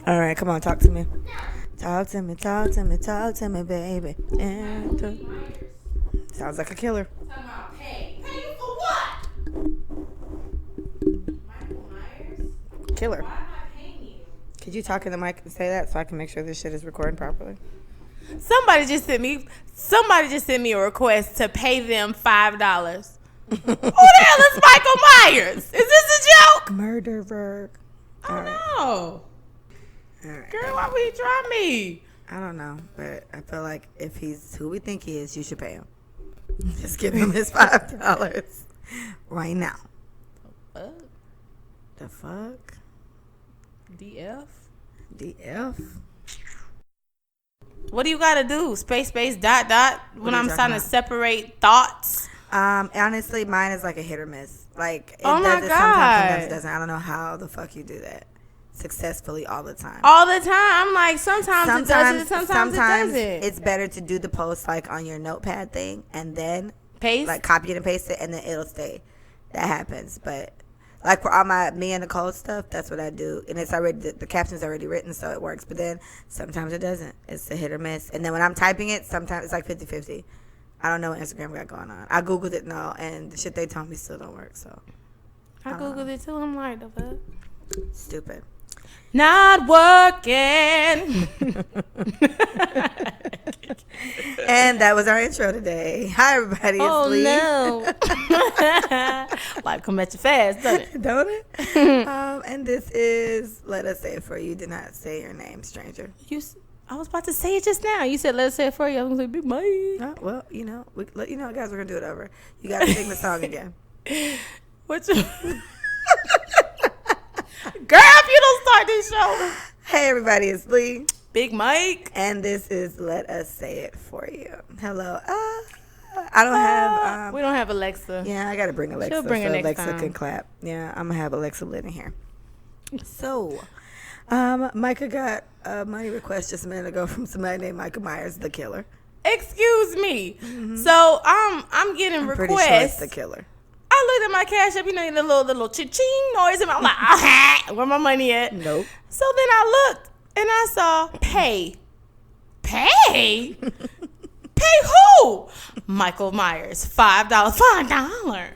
All right, come on, talk to me. Talk to me, talk to me, talk to me, baby. Sounds like a killer. Talking about pay. Pay you for what? Michael Myers? Killer. Why am I paying you? Could you talk in the mic and say that so I can make sure this shit is recording properly? Somebody just sent me a request to pay them $5. Who the hell is Michael Myers? Is this a joke? Murderer. Oh no. All right. Girl, why would you try me? I don't know, but I feel like if he's who we think he is, you should pay him. Just give him his $5 right now. The fuck? DF? DF? What do you gotta do? Space, dot, when I'm trying to about? separate thoughts? Honestly, mine is like a hit or miss. Like, it Oh my does it sometimes God. doesn't. I don't know how the fuck you do that successfully all the time. All the time. I'm like, sometimes it does it, sometimes it doesn't. It's better to do the post like on your notepad thing and then Paste? like copy it and paste it and then it'll stay. That happens, but like for all my me and Nicole stuff, that's what I do, and it's already the caption's already written, so it works. But then sometimes it doesn't. It's a hit or miss, and then when I'm typing it, sometimes it's like 50-50. I don't know what Instagram got going on. I googled it and all, and the shit they told me still don't work. So I googled it too. I'm like, the fuck? stupid. Not working. And that was our intro today. Hi everybody. It's Oh Lee. no. Life come at you fast, doesn't it? Don't it? And this is Let Us Say It For You. You did not say your name, stranger. I was about to say it just now. You said, let's say it for you. I was like, Big Mike. Oh, well, guys, we're gonna do it over. You gotta sing the song again. What you... Girl, if you don't start this show. Hey everybody, it's Lee. Big Mike. And this is Let Us Say It For You. Hello. I don't have... we don't have Alexa. Yeah, I got to bring Alexa She'll bring her so next Alexa time. can clap. Yeah, I'm going to have Alexa lit in here. So, Micah got a money request just a minute ago from somebody named Michael Myers, the killer. Excuse me. So, I'm getting I'm requests. pretty sure it's the killer. I looked at my Cash App, the little cha-ching noise, and I'm like, ah, where my money at? Nope. So then I looked, and I saw pay. Pay? Pay who? Michael Myers, $5. $5.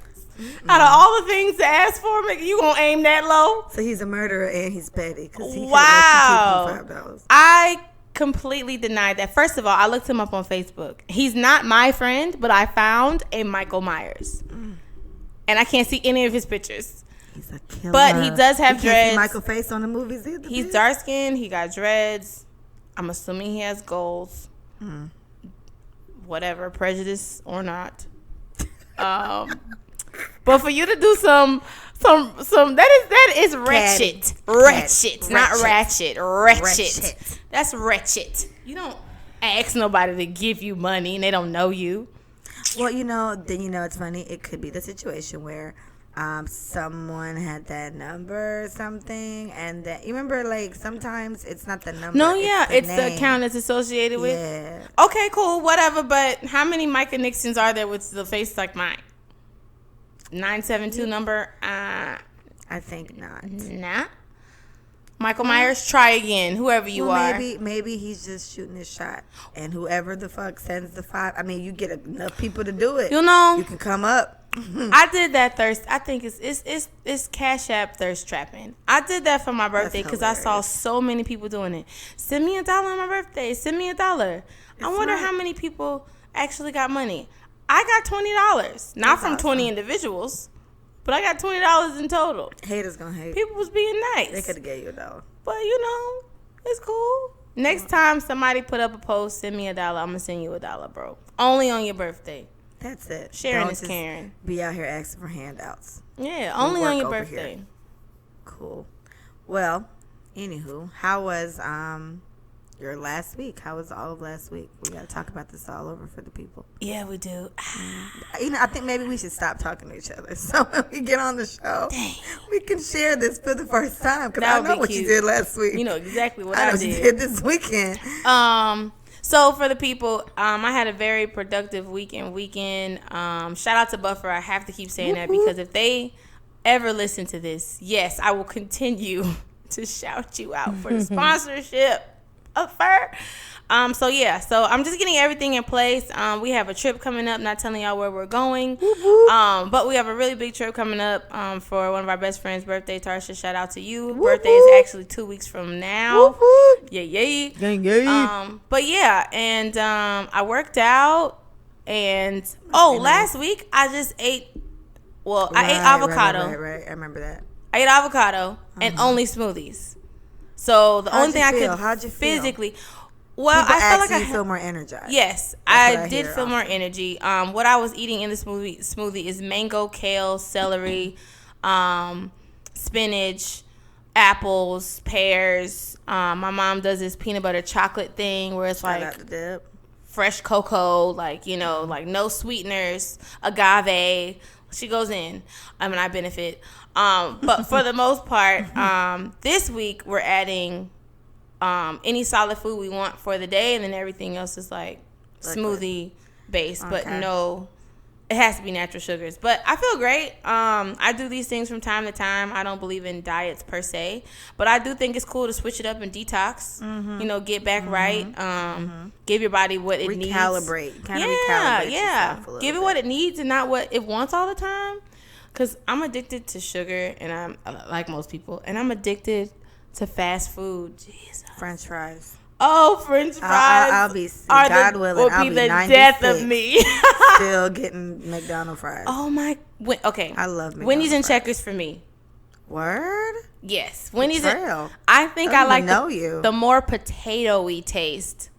Out of all the things to ask for, you gonna aim that low? So he's a murderer and he's petty because he Wow. could let you keep $5. I completely denied that. First of all, I looked him up on Facebook. He's not my friend, but I found a Michael Myers. And I can't see any of his pictures. He's a killer. But he does have you can't dreads. see Michael face on the movies either. He's bitch. dark skinned. He got dreads. I'm assuming he has goals. Whatever, prejudice or not. But for you to do some that is wretched. Wretched. Not ratchet. Wretched. That's wretched. You don't ask nobody to give you money and they don't know you. Well, it's funny. It could be the situation where someone had that number or something, and that you remember, like sometimes it's not the number. No, yeah, it's the name. account it's associated with. Yeah. Okay, cool, whatever. But how many Micah Nixons are there with the face like mine? 972 number. I think not. Nah. Michael Myers, try again. Whoever you are. Maybe he's just shooting his shot, and whoever the fuck sends the $5. I mean, you get enough people to do it. You know, you can come up. I did that thirst. I think it's Cash App thirst trapping. I did that for my birthday because I saw so many people doing it. Send me $1 on my birthday. Send me $1. I wonder how many people actually got money. I got $20, not from 20 individuals, but I got $20 in total. Haters gonna hate. People was being nice. They could have gave you $1. But it's cool. Next time somebody put up a post, send me $1. I'm gonna send you $1, bro. Only on your birthday. That's it. Sharing Don't is just caring. Be out here asking for handouts. Yeah, only work on your over birthday. here. Cool. Well, anywho, how was your last week? How was all of last week? We got to talk about this all over for the people. Yeah, we do. I think maybe we should stop talking to each other. So when we get on the show, Dang. we can share this for the first time. Because That I would know be what cute. you did last week. You know exactly what I know I what you did. did this weekend. So for the people, I had a very productive weekend. Shout out to Buffer. I have to keep saying that because if they ever listen to this, yes, I will continue to shout you out for the sponsorship of fur. So I'm just getting everything in place. We have a trip coming up, not telling y'all where we're going. But we have a really big trip coming up for one of our best friends' birthday. Tarsha, shout out to you. Birthday is actually 2 weeks from now. Yay. But yeah, and I worked out, and last week I just ate I ate avocado. Right. I remember that. I ate avocado and only smoothies. So the only thing I could How'd you physically feel? Well, People I felt like I feel more energized. Yes, I did feel more energy. What I was eating in the smoothie is mango, kale, celery, spinach, apples, pears. My mom does this peanut butter chocolate thing where it's fresh cocoa, like no sweeteners, agave. She goes in. I benefit. But for the most part, this week we're adding any solid food we want for the day, and then everything else is like smoothie based, but no, it has to be natural sugars. But I feel great. I do these things from time to time. I don't believe in diets per se, but I do think it's cool to switch it up and detox. Get back right. Give your body what it needs. Recalibrate. Recalibrate. Give it what it needs and not what it wants all the time. Because I'm addicted to sugar, and I'm like most people, and I'm addicted to fast food. Jesus. French fries. Oh, French fries. I'll be, God willing, I'll be the death of me. Still getting McDonald's fries. Oh, my. Okay. I love McDonald's Wendy's and fries. Checkers for me. Word? Yes. Wendy's and I think I like the more potato-y taste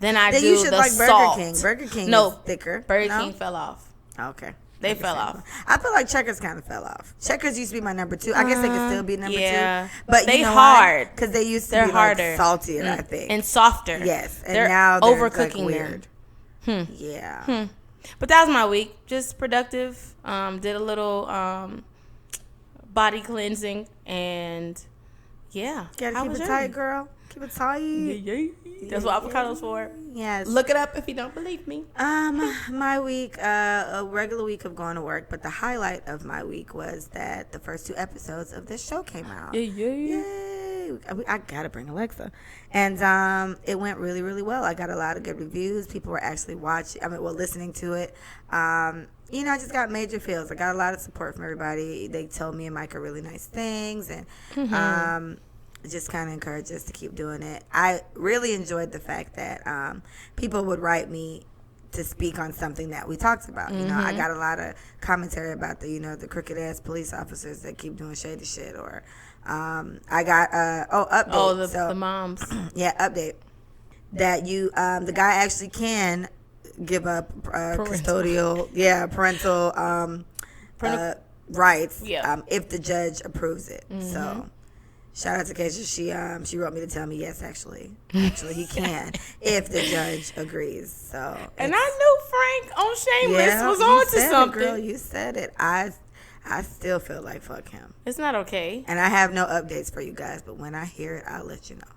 than I do you should the like salt. Burger King. Burger King is thicker. Burger King fell off. Okay. They fell off. I feel like Checkers kind of fell off. Checkers used to be my number 2. I guess they could still be number 2. But they hard because they used to be harder, saltier, I think, and softer. Yes, and they're now they're overcooking weird. Yeah. But that was my week. Just productive. Did a little body cleansing, and gotta keep it tight, girl. Keep it tight. That's what avocado's for. Yes. Look it up if you don't believe me. My week, a regular week of going to work, but the highlight of my week was that the first 2 episodes of this show came out. Yay! I gotta bring Alexa, and it went really, really well. I got a lot of good reviews. People were actually listening to it. I just got major feels. I got a lot of support from everybody. They told me and Micah really nice things, and just kind of encouraged us to keep doing it. I really enjoyed the fact that people would write me to speak on something that we talked about. I got a lot of commentary about the crooked ass police officers that keep doing shady shit, or I got update. The moms. Update that the guy actually can give up parental rights if the judge approves it. So shout out to Keisha. She wrote me to tell me yes, actually he can if the judge agrees. So and I knew Frank on Shameless was on to something. Girl, you said it. I still feel like fuck him. It's not okay. And I have no updates for you guys, but when I hear it, I'll let you know.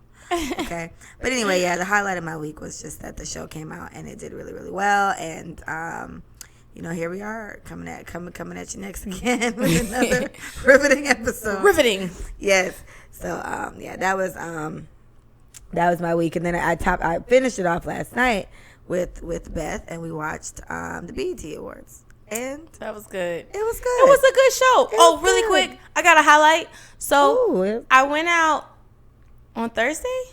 Okay. But anyway, the highlight of my week was just that the show came out and it did really, really well. And here we are coming at you next again with another riveting episode. Riveting. Yes. So that was my week, and then I finished it off last night with Beth, and we watched the BET Awards, and that was good. It was good. It was a good show. Really quick, I got a highlight. So I went out on Thursday.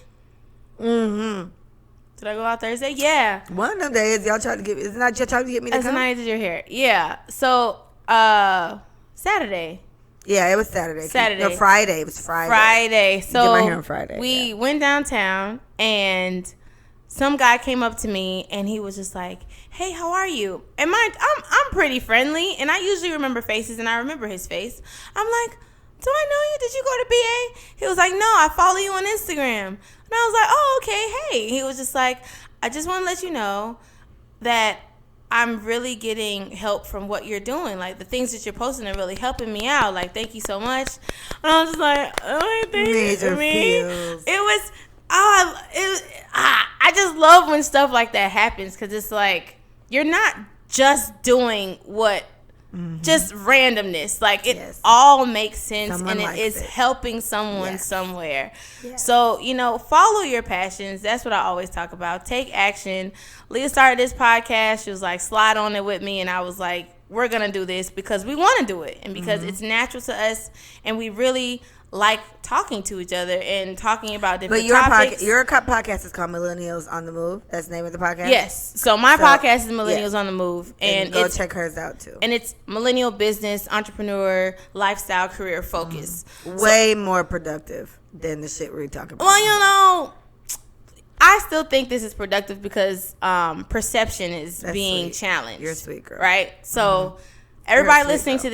Did I go out Thursday? Yeah. One of them days y'all tried to get me. It's not y'all trying to get me to come. That's the night did your hair. Yeah. So Saturday. Yeah, it was Saturday. No, Friday. It was Friday. Friday. So get my hair on Friday. We went downtown, and some guy came up to me, and he was just like, "Hey, how are you?" And I'm pretty friendly, and I usually remember faces, and I remember his face. I'm like, "Do I know you? Did you go to BA?" He was like, "No, I follow you on Instagram." And I was like, "Oh, okay, hey." He was just like, "I just want to let you know that I'm really getting help from what you're doing. Like, the things that you're posting are really helping me out. Like, thank you so much." And I was just like, "Oh, thank you for me." It was, I just love when stuff like that happens, because it's like, you're not just doing what just randomness. Like, it Yes. all makes sense, Someone and it likes is it. helping someone Yes. somewhere. Yes. So, follow your passions. That's what I always talk about. Take action. Leah started this podcast. She was like, slide on it with me. And I was like, we're going to do this because we want to do it. And because it's natural to us. And we really like talking to each other and talking about different topics. Your podcast is called Millennials on the Move. That's the name of the podcast? Yes. So my podcast is Millennials on the Move. And go check hers out, too. And it's millennial business, entrepreneur, lifestyle, career focus. Way more productive than the shit we're talking about. Well, I still think this is productive because perception is being sweet. challenged. You're a sweet girl. Right? So everybody You're a sweet listening to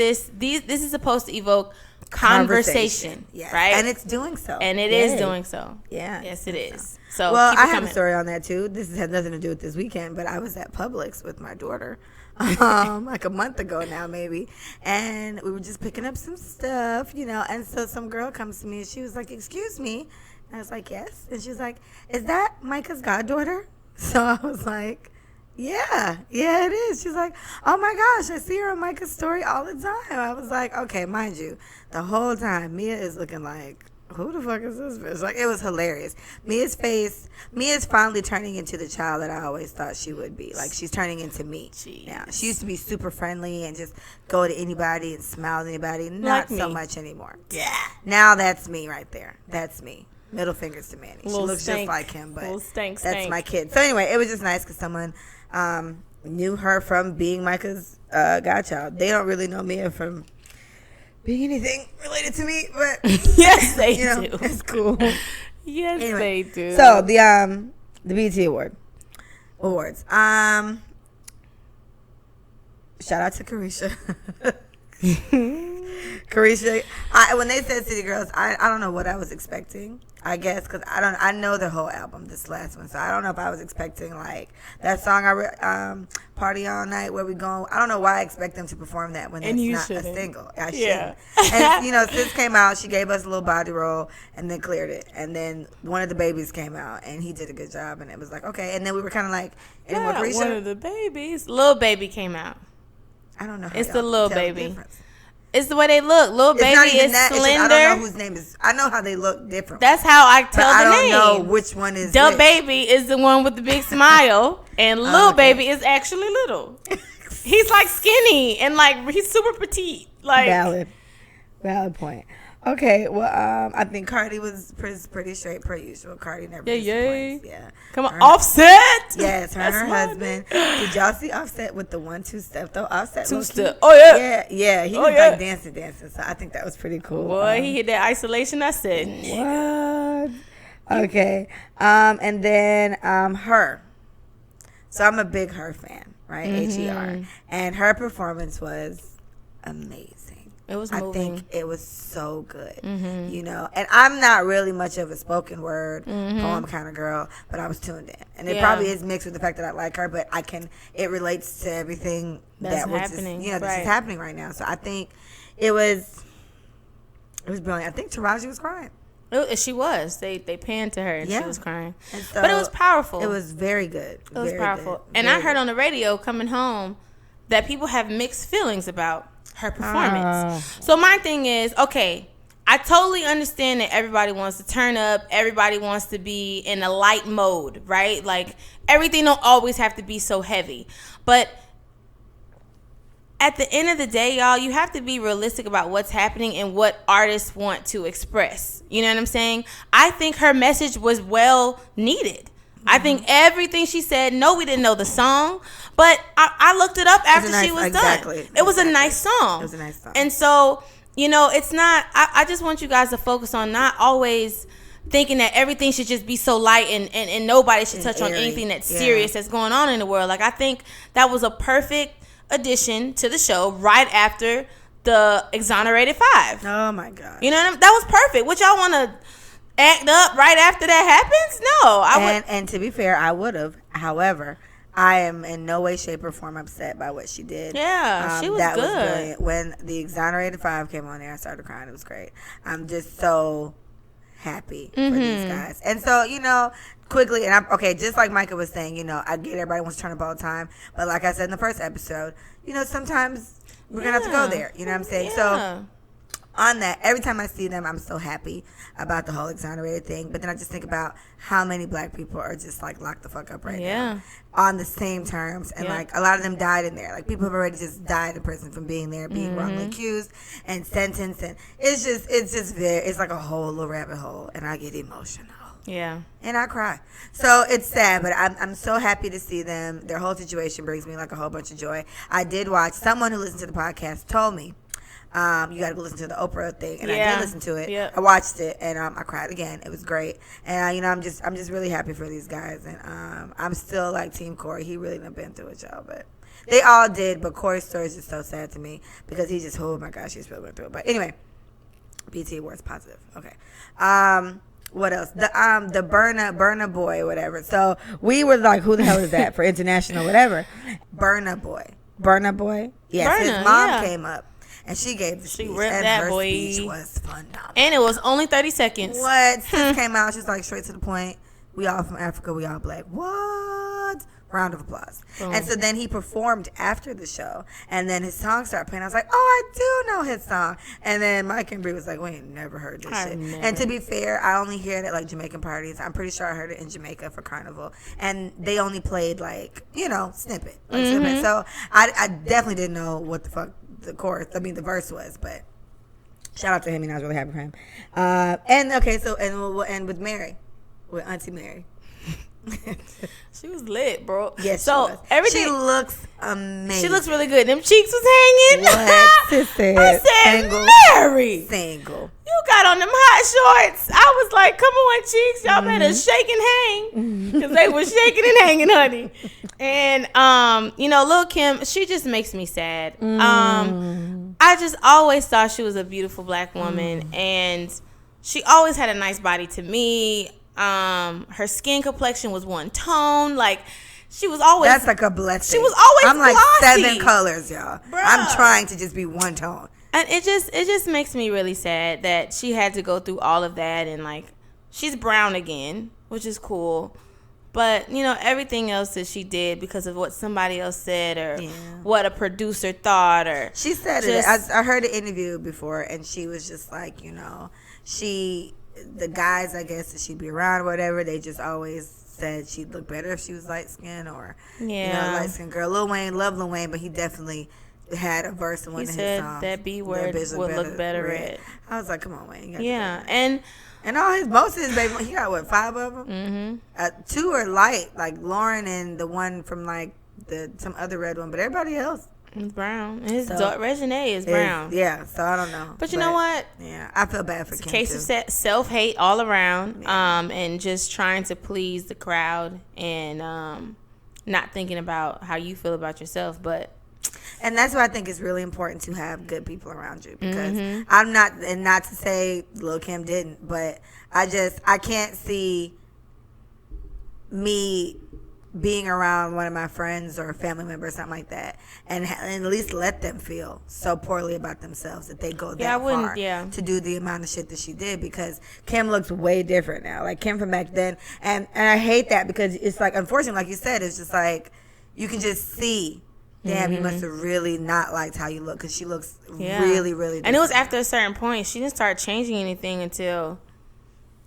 this is supposed to evoke conversation. Yes. Right? And it's doing so. And it is doing so. Yeah. Yes, it is. So Well, keep it I have coming. a story on that too. This has nothing to do with this weekend, but I was at Publix with my daughter, like a month ago now, maybe, and we were just picking up some stuff, And so some girl comes to me and she was like, "Excuse me," and I was like, "Yes," and she was like, "Is that Micah's goddaughter?" So I was like, yeah, it is. She's like, "Oh my gosh, I see her on Micah's story all the time." I was like, okay, mind you, the whole time Mia is looking like, who the fuck is this bitch? Like, it was hilarious. Mia's finally turning into the child that I always thought she would be. Like, she's turning into me now. She used to be super friendly and just go to anybody and smile at anybody. Not Like so me. much anymore. Yeah. Now that's me right there. That's me. Middle fingers to Manny. She Little looks stank. just like him, but Little stank, that's stank. my kid. So anyway, it was just nice because someone knew her from being Micah's godchild. They don't really know Mia from being anything related to me, but Yes, they do. it's cool. Yes, Anyway, they do. So the BET awards. Shout out to Carisha. Carisha, when they said City Girls, I don't know what I was expecting. I guess because I know the whole album, this last one, so I don't know if I was expecting like that song Party All Night, Where We Going. I don't know why I expect them to perform that when And it's you not shouldn't. a single. I Yeah. shouldn't. And Sis came out, she gave us a little body roll and then cleared it. And then one of the babies came out and he did a good job, and it was like, okay. And then we were kind of like, any more Not Carisha? one of the babies. Lil Baby came out. I don't know. How It's y'all the Lil tell the Baby. difference. It's the way they look. Lil It's Baby not even is that. It's just, slender. I don't know whose name is. I know how they look different. That's how I but tell I the don't name. know which one is The which. Baby is the one with the big smile, and Lil okay. Baby is actually little. He's like skinny and like he's super petite. Like Valid point. Okay, well, I think Cardi was pretty straight per usual. Cardi never disappoints. Yeah. Come on, Her- Offset. Yes, her and her That's my husband. Did y'all see Offset with the 1-2 step though? Offset low-key- Two-step. Oh, yeah. Yeah. He Oh, was yeah. like dancing. So I think that was pretty cool. Boy, he hit that isolation. I said, What? Okay. And then her. So I'm a big her fan, right? HER. And her performance was amazing. it was I moving. think it was so good, And I'm not really much of a spoken word poem kind of girl, but I was tuned in, and it Yeah. probably is mixed with the fact that I like her, but it relates to everything That's that was happening, this right. is happening right now. So I think it was brilliant. I think Taraji was crying. She was. They panned to her and she Yeah. was crying. And so But it was powerful. It was very good. It was powerful. And I heard on the radio coming home that people have mixed feelings about her performance. So my thing is, okay, I totally understand that everybody wants to turn up. Everybody wants to be in a light mode, right? Like, everything don't always have to be so heavy. But at the end of the day, y'all, you have to be realistic about what's happening and what artists want to express. You know what I'm saying? I think her message was well needed. I think everything she said, no, we didn't know the song, but I looked it up after she was done. It was a nice song. It was a nice song. And so, it's not, I just want you guys to focus on not always thinking that everything should just be so light and nobody should touch on anything that's serious that's going on in the world. Like, I think that was a perfect addition to the show right after the Exonerated 5. Oh my God. You know what I mean? That was perfect. What y'all want to act up right after that happens? No, and to be fair, I would have. However, I am in no way, shape, or form upset by what she did. Yeah, she was that good. Was brilliant. When the Exonerated 5 came on there, I started crying. It was great. I'm just so happy for these guys. And so, quickly, and just like Micah was saying, I get everybody wants to turn up all the time. But like I said in the first episode, sometimes we're going to have to go there. You know what I'm saying? So on that, every time I see them, I'm so happy about the whole exonerated thing. But then I just think about how many black people are just like locked the fuck up right now on the same terms. And like a lot of them died in there. Like people have already just died in prison from being there, being wrongly accused and sentenced. And it's like a whole little rabbit hole. And I get emotional. Yeah. And I cry. So it's sad, but I'm so happy to see them. Their whole situation brings me like a whole bunch of joy. I did watch, someone who listened to the podcast told me, you got to go listen to the Oprah thing, and I did listen to it. Yep. I watched it, and I cried again. It was great, and I'm just really happy for these guys, and I'm still like Team Corey. He really done been through it, y'all, but they all did. But Corey's story is just so sad to me because he just, oh my gosh, he's really went through it. But anyway, BT Awards positive. Okay. What else? The Burna Boy, whatever. So we were like, who the hell is that for international, whatever? Burna Boy. Yes, his mom came up. And she gave the speech. And her boy. speech was phenomenal. And it was only 30 seconds. What? Sis came out. She's like straight to the point. We all from Africa. We all black. What? Round of applause. Boom. And so then he performed after the show. And then his song started playing. I was like, oh, I do know his song. And then Mike and Bree was like, we ain't never heard this shit. And to be fair, I only hear it at like Jamaican parties. I'm pretty sure I heard it in Jamaica for Carnival. And they only played like, snippet. Snippet. So I definitely didn't know what the fuck the verse was, but shout out to him, and I was really happy for him. And we'll end with Auntie Mary. She was lit, bro. Yes, so she looks amazing. She looks really good. Them cheeks was hanging. What? I said, Mary. Single. You got on them hot shorts. I was like, come on, cheeks. Y'all better shake and hang. Because they were shaking and hanging, honey. And, Lil' Kim, she just makes me sad. I just always thought she was a beautiful black woman. And she always had a nice body to me. Her skin complexion was one tone. Like, she was always... That's like a blessing. She was always I'm like glossy. 7 colors, y'all. Bruh. I'm trying to just be one tone. And it just makes me really sad that she had to go through all of that. And, like, she's brown again, which is cool. But, everything else that she did because of what somebody else said or what a producer thought or... She said it. I heard an interview before, and she was just like, the guys, I guess, that she'd be around or whatever, they just always said she'd look better if she was light-skinned or, light-skinned girl. Lil Wayne, love Lil Wayne, but he definitely had a verse in one of his songs. He said that B word would look better red. I was like, come on, Wayne. And most of his baby, he got, 5 of them? 2 are light, like Lauren and the one from, like, some other red one, but everybody else. It's brown. His Reginae is brown. Yeah, so I don't know. But you know what? Yeah, I feel bad for Kim, too. It's a case of self-hate all around, and just trying to please the crowd and not thinking about how you feel about yourself. And that's why I think it's really important to have good people around you because I'm not, and not to say Lil' Kim didn't, but I can't see me being around one of my friends or a family member or something like that and at least let them feel so poorly about themselves that they go that far to do the amount of shit that she did because Kim looks way different now. Like Kim from back then. And I hate that because it's like, unfortunately, like you said, it's just like you can just see, damn, you must have really not liked how you look because she looks really, really different. And it was after a certain point. She didn't start changing anything until...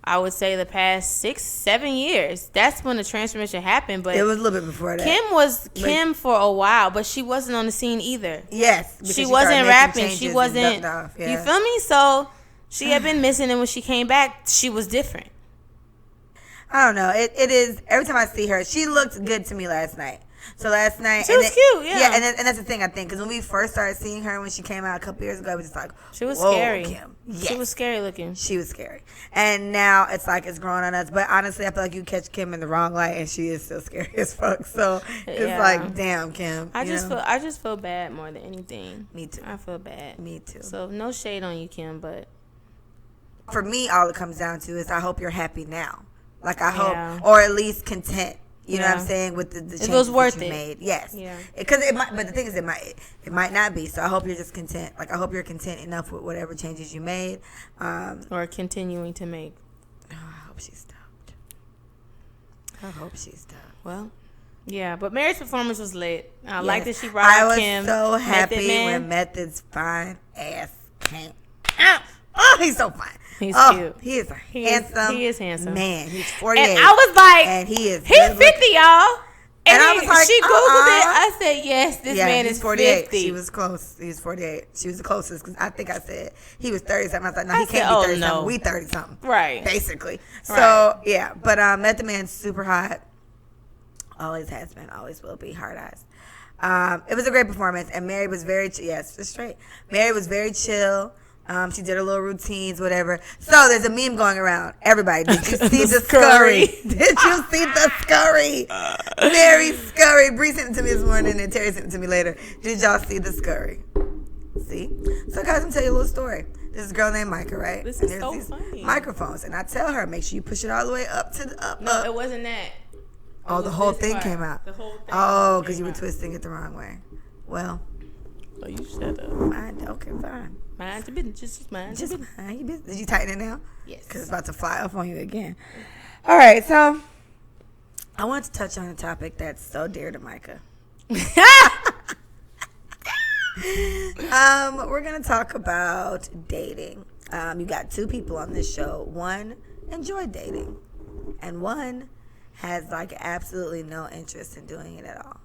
I would say the past 6-7 years. That's when the transformation happened. But it was a little bit before that. Kim was Kim for a while, but she wasn't on the scene either. Yes, she wasn't rapping. She wasn't. You feel me? So she had been missing, and when she came back, she was different. I don't know. It is every time I see her, she looked good to me last night. So last night, she was cute, yeah, and that's the thing I think because when we first started seeing her when she came out a couple years ago, it was just like she was scary. Kim. Yes. She was scary looking. She was scary, and now it's like it's growing on us. But honestly, I feel like you catch Kim in the wrong light, and she is still scary as fuck. So it's like, damn, Kim. I just feel bad more than anything. Me too. I feel bad. Me too. So no shade on you, Kim, but for me, all it comes down to is I hope you're happy now. Like I hope, or at least content. You know what I'm saying? With the changes that you made. Yes. Yeah. Because it might, but the thing is, it might not be. So I hope you're just content. Like I hope you're content enough with whatever changes you made. Or continuing to make. I hope she's stoked. I hope she's stoked. Well, yeah, but Mary's performance was lit. I like that she brought out Kim. I was so happy when Method's fine ass came out. Oh, he's so fine. He's cute. He is handsome man. He's 48. And I was like, and he's 50, y'all. And I was like, she Googled it. I said, yes, this man is 48. 50. She was close. He was 48. She was the closest because I think I said he was 30-something. I thought, no, he can't be 30-something. We 30-something. Right. Basically. So, yeah. But Method Man's super hot. Always has been. Always will be. Hard eyes. It was a great performance. And Mary was very, just straight. Mary was very chill. She did her little routines, whatever. So there's a meme going around. Everybody, did you see the scurry? Did you see the scurry? Mary scurry. Bree sent it to me this morning and Terry sent it to me later. Did y'all see the scurry? See? So guys, I'm going to tell you a little story. This is a girl named Micah, right? This is so funny. Microphones. And I tell her, make sure you push it all the way up to the up. No, it wasn't that. Oh, the whole thing came out. The whole thing. Oh, because you were twisting it the wrong way. Well. Oh, you shut up. Okay, fine. Mind your business. Just mind your business. Mind your business. Did you tighten it now? Yes. Because it's about to fly off on you again. All right, so I want to touch on a topic that's so dear to Micah. We're going to talk about dating. You got two people on this show. One enjoyed dating, and one has like absolutely no interest in doing it at all.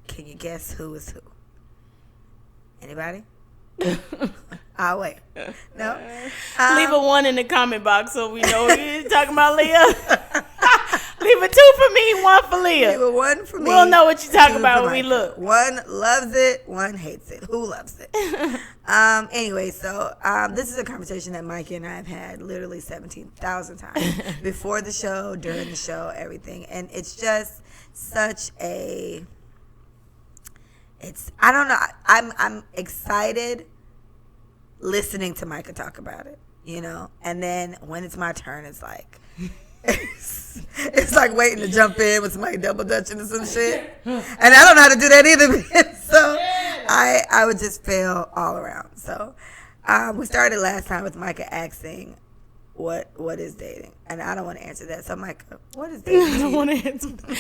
Can you guess who is who? Anybody? I'll wait. No? Leave a 1 in the comment box so we know you're talking about Leah. Leave a 2 for me, 1 for Leah. Leave a 1 for me. We'll know what you're talking about when we look. One loves it, one hates it. Who loves it? Anyway, so this is a conversation that Mikey and I have had literally 17,000 times before the show, during the show, everything. And it's just such a... I don't know. I'm excited listening to Micah talk about it, you know. And then when it's my turn, it's like it's like waiting to jump in with somebody double dutching or some shit. And I don't know how to do that either. So I would just fail all around. So we started last time with Micah asking what is dating, and I don't want to answer that. So Micah, what is dating? I don't want to answer that.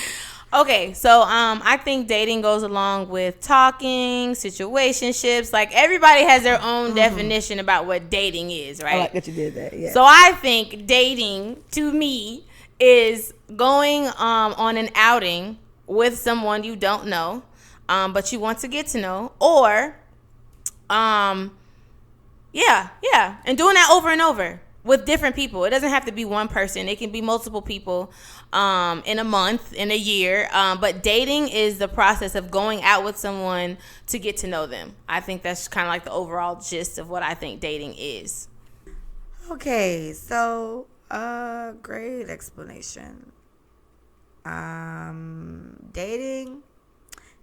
Okay, so I think dating goes along with talking, situationships. Like everybody has their own definition about what dating is, right? I like that you did that. Yeah. So I think dating to me is going on an outing with someone you don't know, but you want to get to know, or and doing that over and over with different people. It doesn't have to be one person. It can be multiple people in a month, in a year. But dating is the process of going out with someone to get to know them. I think that's kind of like the overall gist of what I think dating is. Okay, so great explanation. Dating.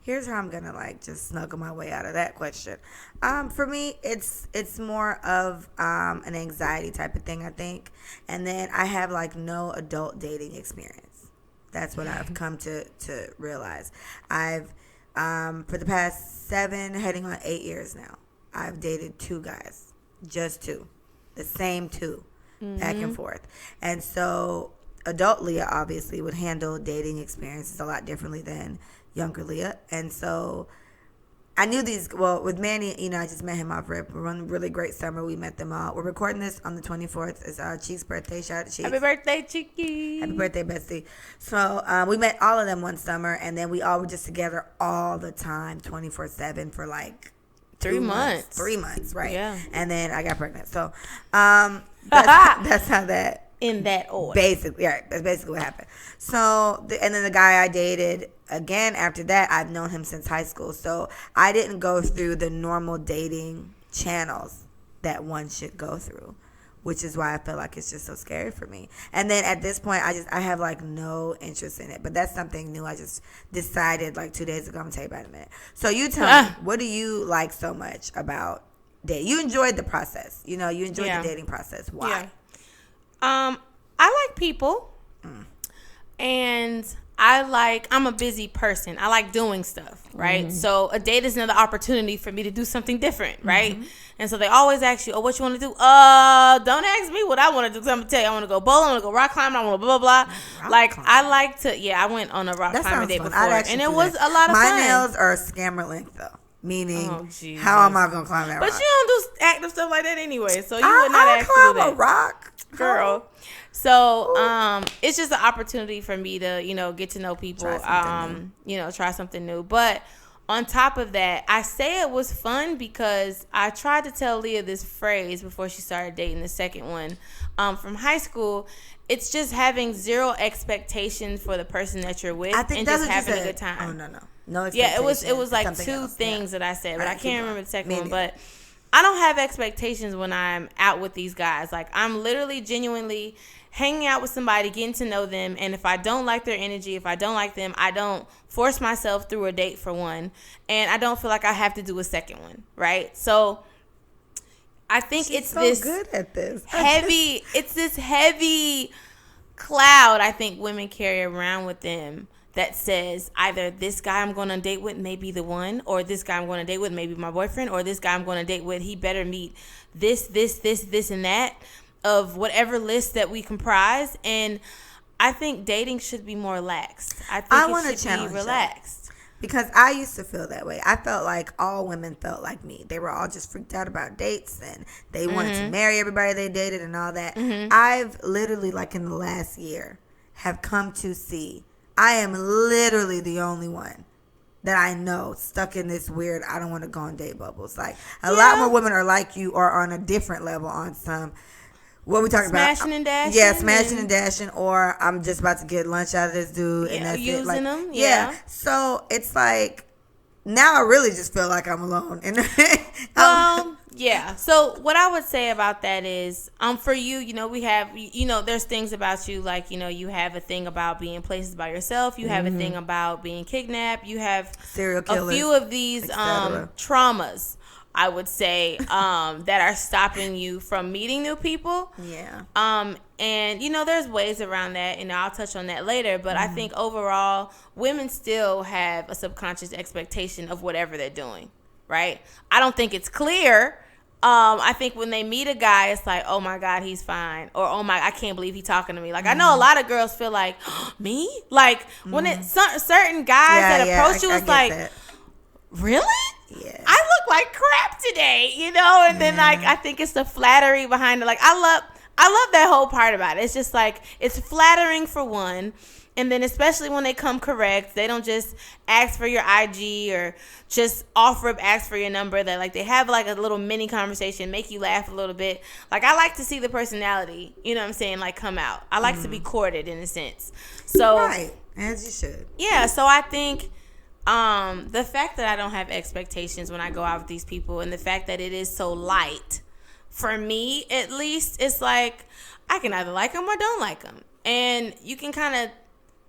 Here's how I'm gonna like just snuggle my way out of that question. For me, it's more of an anxiety type of thing, I think. And then I have like no adult dating experience. That's what I've come to realize. I've for the past 7, heading on 8 years now, I've dated 2 guys, just 2, the same 2, back and forth. And so adult Leah obviously would handle dating experiences a lot differently than younger Leah. And so I knew these, well, with Manny, you know, I just met him off rip. We're on a really great summer. We met them all. We're recording this on the 24th. It's Cheek's birthday. Shout out to Cheeks. Happy birthday, Cheeky. Happy birthday, Bessie. So we met all of them one summer, and then we all were just together all the time, 24/7 for like 3 months. 3 months, right? Yeah. And then I got pregnant. So that's how that... In that order. Basically, yeah, that's basically what happened. So, and then the guy I dated, again, after that, I've known him since high school. So, I didn't go through the normal dating channels that one should go through, which is why I feel like it's just so scary for me. And then at this point, I have like no interest in it. But that's something new. I just decided like 2 days ago. I'm going to tell you about it in a minute. So, you tell me, what do you like so much about dating? You enjoyed the process. You know, you enjoyed the dating process. Why? Yeah. I like people, and I'm a busy person. I like doing stuff. right? So a date is another opportunity for me to do something different, right? And so they always ask you, oh, what you want to do? Don't ask me what I want to do, because I'm going to tell you, I want to go bowling, I want to go rock climbing, I want to blah, blah, blah. I like to, I went on a rock climbing date before, and it was a lot of fun. My nails are scammer length, though. Meaning, how am I going to climb that rock? But you don't do active stuff like that anyway, so you would not ask to do that. Climb a rock, girl. So, it's just an opportunity for me to, get to know people, try something new. But on top of that, I say it was fun because I tried to tell Leah this phrase before she started dating the second one, from high school. It's just having zero expectations for the person that you're with, and just having a good time. Oh, no. Yeah, it was like two things that I said, but I can't remember the second one. But I don't have expectations when I'm out with these guys. Like, I'm literally genuinely hanging out with somebody, getting to know them, and if I don't like their energy, if I don't like them, I don't force myself through a date, for one, and I don't feel like I have to do a second one, right? So I think She's it's so this good at this. it's this heavy cloud I think women carry around with them that says either this guy I'm going on a date with may be the one, or this guy I'm going on a date with may be my boyfriend, or this guy I'm going on a date with, he better meet this, and that of whatever list that we comprise. And I think dating should be more lax. I think it should be relaxed. Because I used to feel that way. I felt like all women felt like me. They were all just freaked out about dates, and they wanted to marry everybody they dated and all that. I've literally, like in the last year, have come to see I am literally the only one that I know stuck in this weird, I don't want to go on date bubbles. Like, a lot more women are like you, or on a different level on some. What we talking about? Smashing and dashing. Yeah, smashing and dashing, or I'm just about to get lunch out of this dude, and that's using it. Like, them. Yeah. So it's like, now I really just feel like I'm alone. And yeah. So what I would say about that is, for you, we have, there's things about you, like, you have a thing about being places by yourself. You have a thing about being kidnapped. You have serial killers, a few of these traumas, I would say, that are stopping you from meeting new people. Yeah. And, there's ways around that, and I'll touch on that later. But I think overall, women still have a subconscious expectation of whatever they're doing, right? I don't think it's clear. I think when they meet a guy, it's like, oh, my God, he's fine. Or, oh, my, I can't believe he's talking to me. Like, I know a lot of girls feel like, me? Like, when certain guys that approach you, it's like, that. Really? Yeah. I look like crap today, and then like I think it's the flattery behind it. Like, I love that whole part about it. It's just like, it's flattering for one, and then especially when they come correct, they don't just ask for your IG or just offer up, ask for your number. That like they have like a little mini conversation, make you laugh a little bit. Like, I like to see the personality, you know what I'm saying, like come out. I like to be courted in a sense. So right, as you should. Yeah, so I think the fact that I don't have expectations when I go out with these people, and the fact that it is so light, for me at least, it's like I can either like them or don't like them, and you can kind of,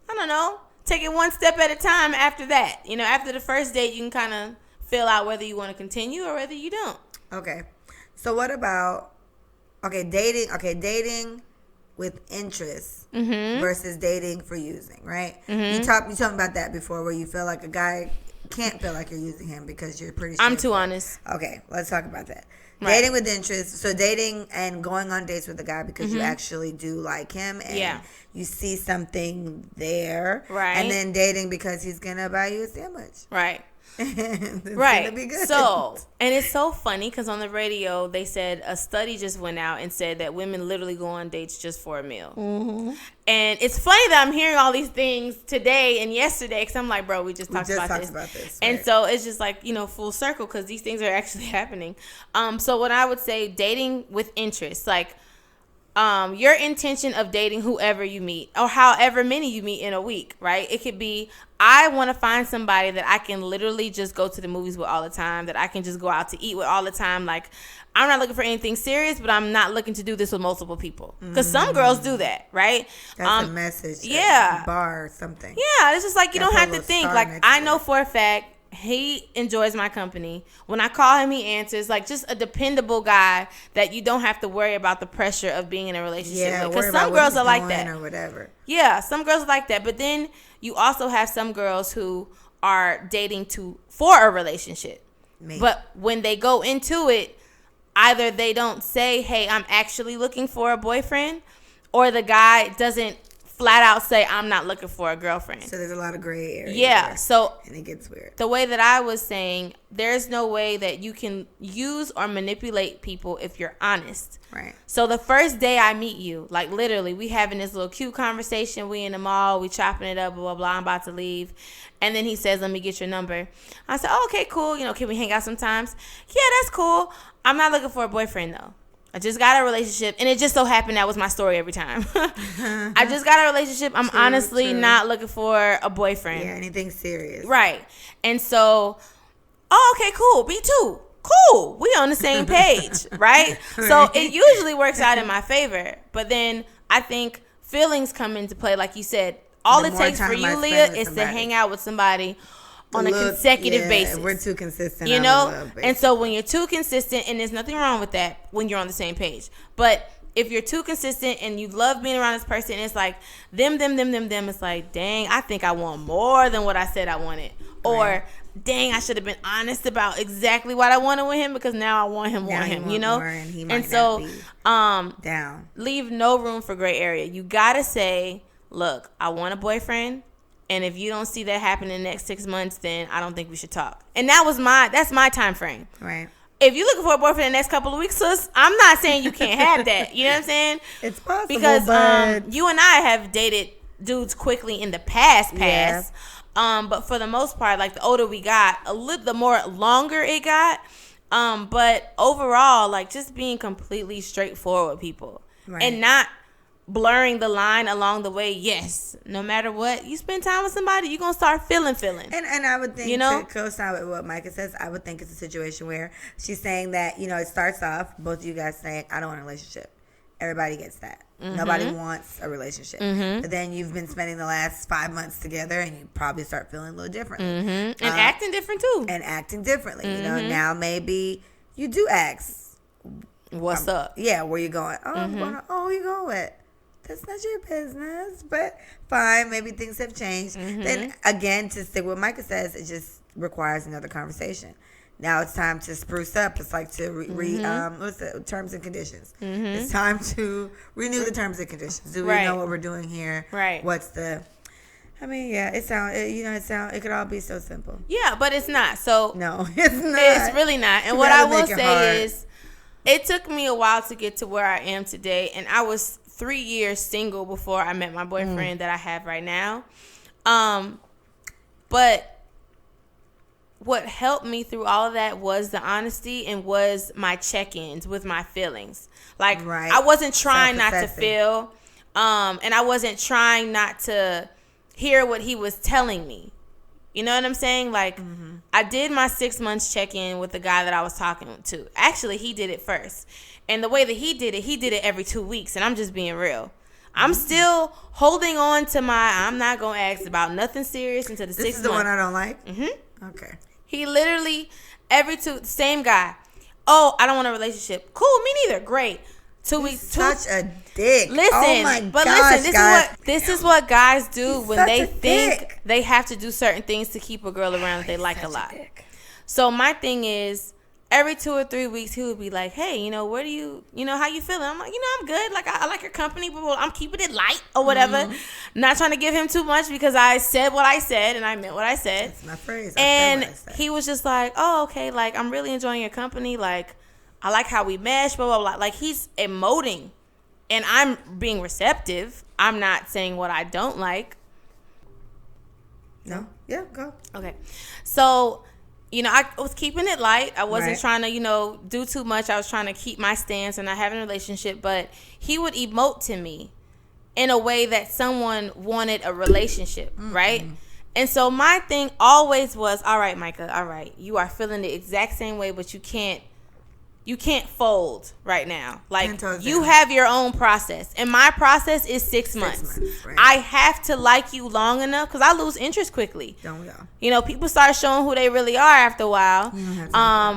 I don't know, take it one step at a time after that. After the first date, you can kind of feel out whether you want to continue or whether you don't. Okay, so what about dating with interest versus dating for using, right? You told me about that before, where you feel like a guy can't feel like you're using him because you're pretty sure. I'm too honest. Okay, let's talk about that. Right. Dating with interest. So dating and going on dates with a guy because you actually do like him, and you see something there. Right. And then dating because he's going to buy you a sandwich. Right. It's right. Gonna be good. So, and it's so funny because on the radio they said a study just went out and said that women literally go on dates just for a meal. And it's funny that I'm hearing all these things today and yesterday, because I'm like, bro, we just talked about this. Right. And so it's just like, full circle, because these things are actually happening. So what I would say, dating with interest, like your intention of dating whoever you meet, or however many you meet in a week, right? It could be, I want to find somebody that I can literally just go to the movies with all the time, that I can just go out to eat with all the time. Like, I'm not looking for anything serious, but I'm not looking to do this with multiple people. Because some girls do that, right? That's a message. Yeah. A bar or something. Yeah, it's just like, you don't have to think. Like, I know for a fact he enjoys my company. When I call him, he answers. Like, just a dependable guy that you don't have to worry about the pressure of being in a relationship with. Because some girls are like that. Or whatever. Yeah, some girls are like that. But then you also have some girls who are dating for a relationship. Me. But when they go into it, either they don't say, hey, I'm actually looking for a boyfriend, or the guy doesn't flat out say, I'm not looking for a girlfriend. So there's a lot of gray area. Yeah. There, so and it gets weird. The way that I was saying, there's no way that you can use or manipulate people if you're honest. Right. So the first day I meet you, like literally, we having this little cute conversation. We in the mall, we chopping it up, blah, blah, blah. I'm about to leave. And then he says, let me get your number. I said, oh, okay, cool. Can we hang out sometimes? Yeah, that's cool. I'm not looking for a boyfriend, though. I just got a relationship, and it just so happened that was my story every time. I just got a relationship. I'm honestly not looking for a boyfriend. Yeah, anything serious. Right. And so, oh, okay, cool. Me too. Cool. We on the same page, right? So it usually works out in my favor. But then I think feelings come into play, like you said. All it takes for you, Leah, is to hang out with somebody on a consecutive basis. We're too consistent. And so when you're too consistent, and there's nothing wrong with that when you're on the same page. But if you're too consistent and you love being around this person, it's like them, it's like, dang, I think I want more than what I said I wanted. Or, dang, I should have been honest about exactly what I wanted with him, because now I want him, more, and he might so, not be down. Leave no room for gray area. You got to say, look, I want a boyfriend. And if you don't see that happen in the next 6 months, then I don't think we should talk. And that's my time frame. Right. If you're looking for a boyfriend in the next couple of weeks, sis, I'm not saying you can't have that. You know what I'm saying? It's possible. Because you and I have dated dudes quickly in the past. Yeah. But for the most part, like the older we got, the more longer it got. But overall, like just being completely straightforward with people. Right. And not blurring the line along the way. Yes, no matter what, you spend time with somebody, you're gonna start feeling. And I would think, to co-sign with what Micah says, I would think it's a situation where she's saying that, it starts off, both of you guys saying, I don't want a relationship. Everybody gets that. Mm-hmm. Nobody wants a relationship. Mm-hmm. But then you've been spending the last 5 months together, and you probably start feeling a little different. Mm-hmm. And acting different too. And acting differently. Mm-hmm. Now maybe you do ask, what's up? Yeah, where you going? Oh, I'm going to, who you going with? That's not your business, but fine. Maybe things have changed. Mm-hmm. Then again, to stick with what Micah says, it just requires another conversation. Now it's time to spruce up. It's like to what's the terms and conditions? Mm-hmm. It's time to renew the terms and conditions. Do we know what we're doing here? Right. What's the? I mean, yeah, it could all be so simple. Yeah, but it's not. So no, it's not. It's really not. And what I will say is, it took me a while to get to where I am today, and I was 3 years single before I met my boyfriend that I have right now. But what helped me through all of that was the honesty and was my check-ins with my feelings. Like, I wasn't trying not to feel, and I wasn't trying not to hear what he was telling me. You know what I'm saying? Like, I did my 6 months check-in with the guy that I was talking to. Actually, he did it first. And the way that he did it every 2 weeks. And I'm just being real. I'm still holding on to I'm not going to ask about nothing serious until the 6 months. This is the one I don't like? Mm-hmm. Okay. He literally, same guy. Oh, I don't want a relationship. Cool, me neither. Great. 2 weeks. Such a dick. Listen, oh my but gosh, listen, this is what guys do He's when they think dick. they have to do certain things to keep a girl around that they like a lot. So my thing is, every 2 or 3 weeks, he would be like, hey, where do you, how you feeling? I'm like, I'm good. Like, I like your company, but I'm keeping it light or whatever. Mm-hmm. Not trying to give him too much because I said what I said and I meant what I said. That's my phrase. And he was just like, oh, okay. Like, I'm really enjoying your company. Like, I like how we mesh, blah, blah, blah. Like, he's emoting. And I'm being receptive. I'm not saying what I don't like. No? Yeah, go. Okay. So, I was keeping it light. I wasn't trying to, do too much. I was trying to keep my stance and not having a relationship. But he would emote to me in a way that someone wanted a relationship, right? And so my thing always was, all right, Micah, all right. You are feeling the exact same way, but you can't fold right now. Like, you have your own process. And my process is 6 months. Right. I have to like you long enough because I lose interest quickly. Don't we all? People start showing who they really are after a while.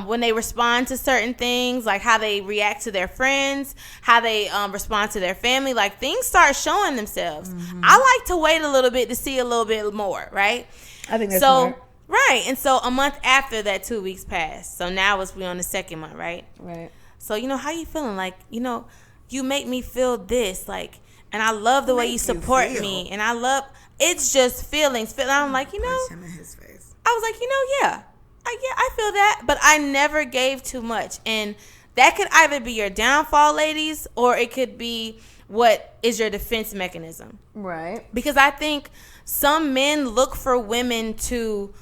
When they respond to certain things, like how they react to their friends, how they respond to their family, like things start showing themselves. I like to wait a little bit to see a little bit more, right? I think that's so. smart. Right. And so a month after that, 2 weeks passed. So now we on the second month, right? Right. So, how you feeling? Like, you make me feel this. Like, and I love the way you support me. And I love, it's just feelings. I'm like, Punch him in his face. I was like, yeah. I feel that. But I never gave too much. And that could either be your downfall, ladies, or it could be what is your defense mechanism. Right. Because I think some men look for women to,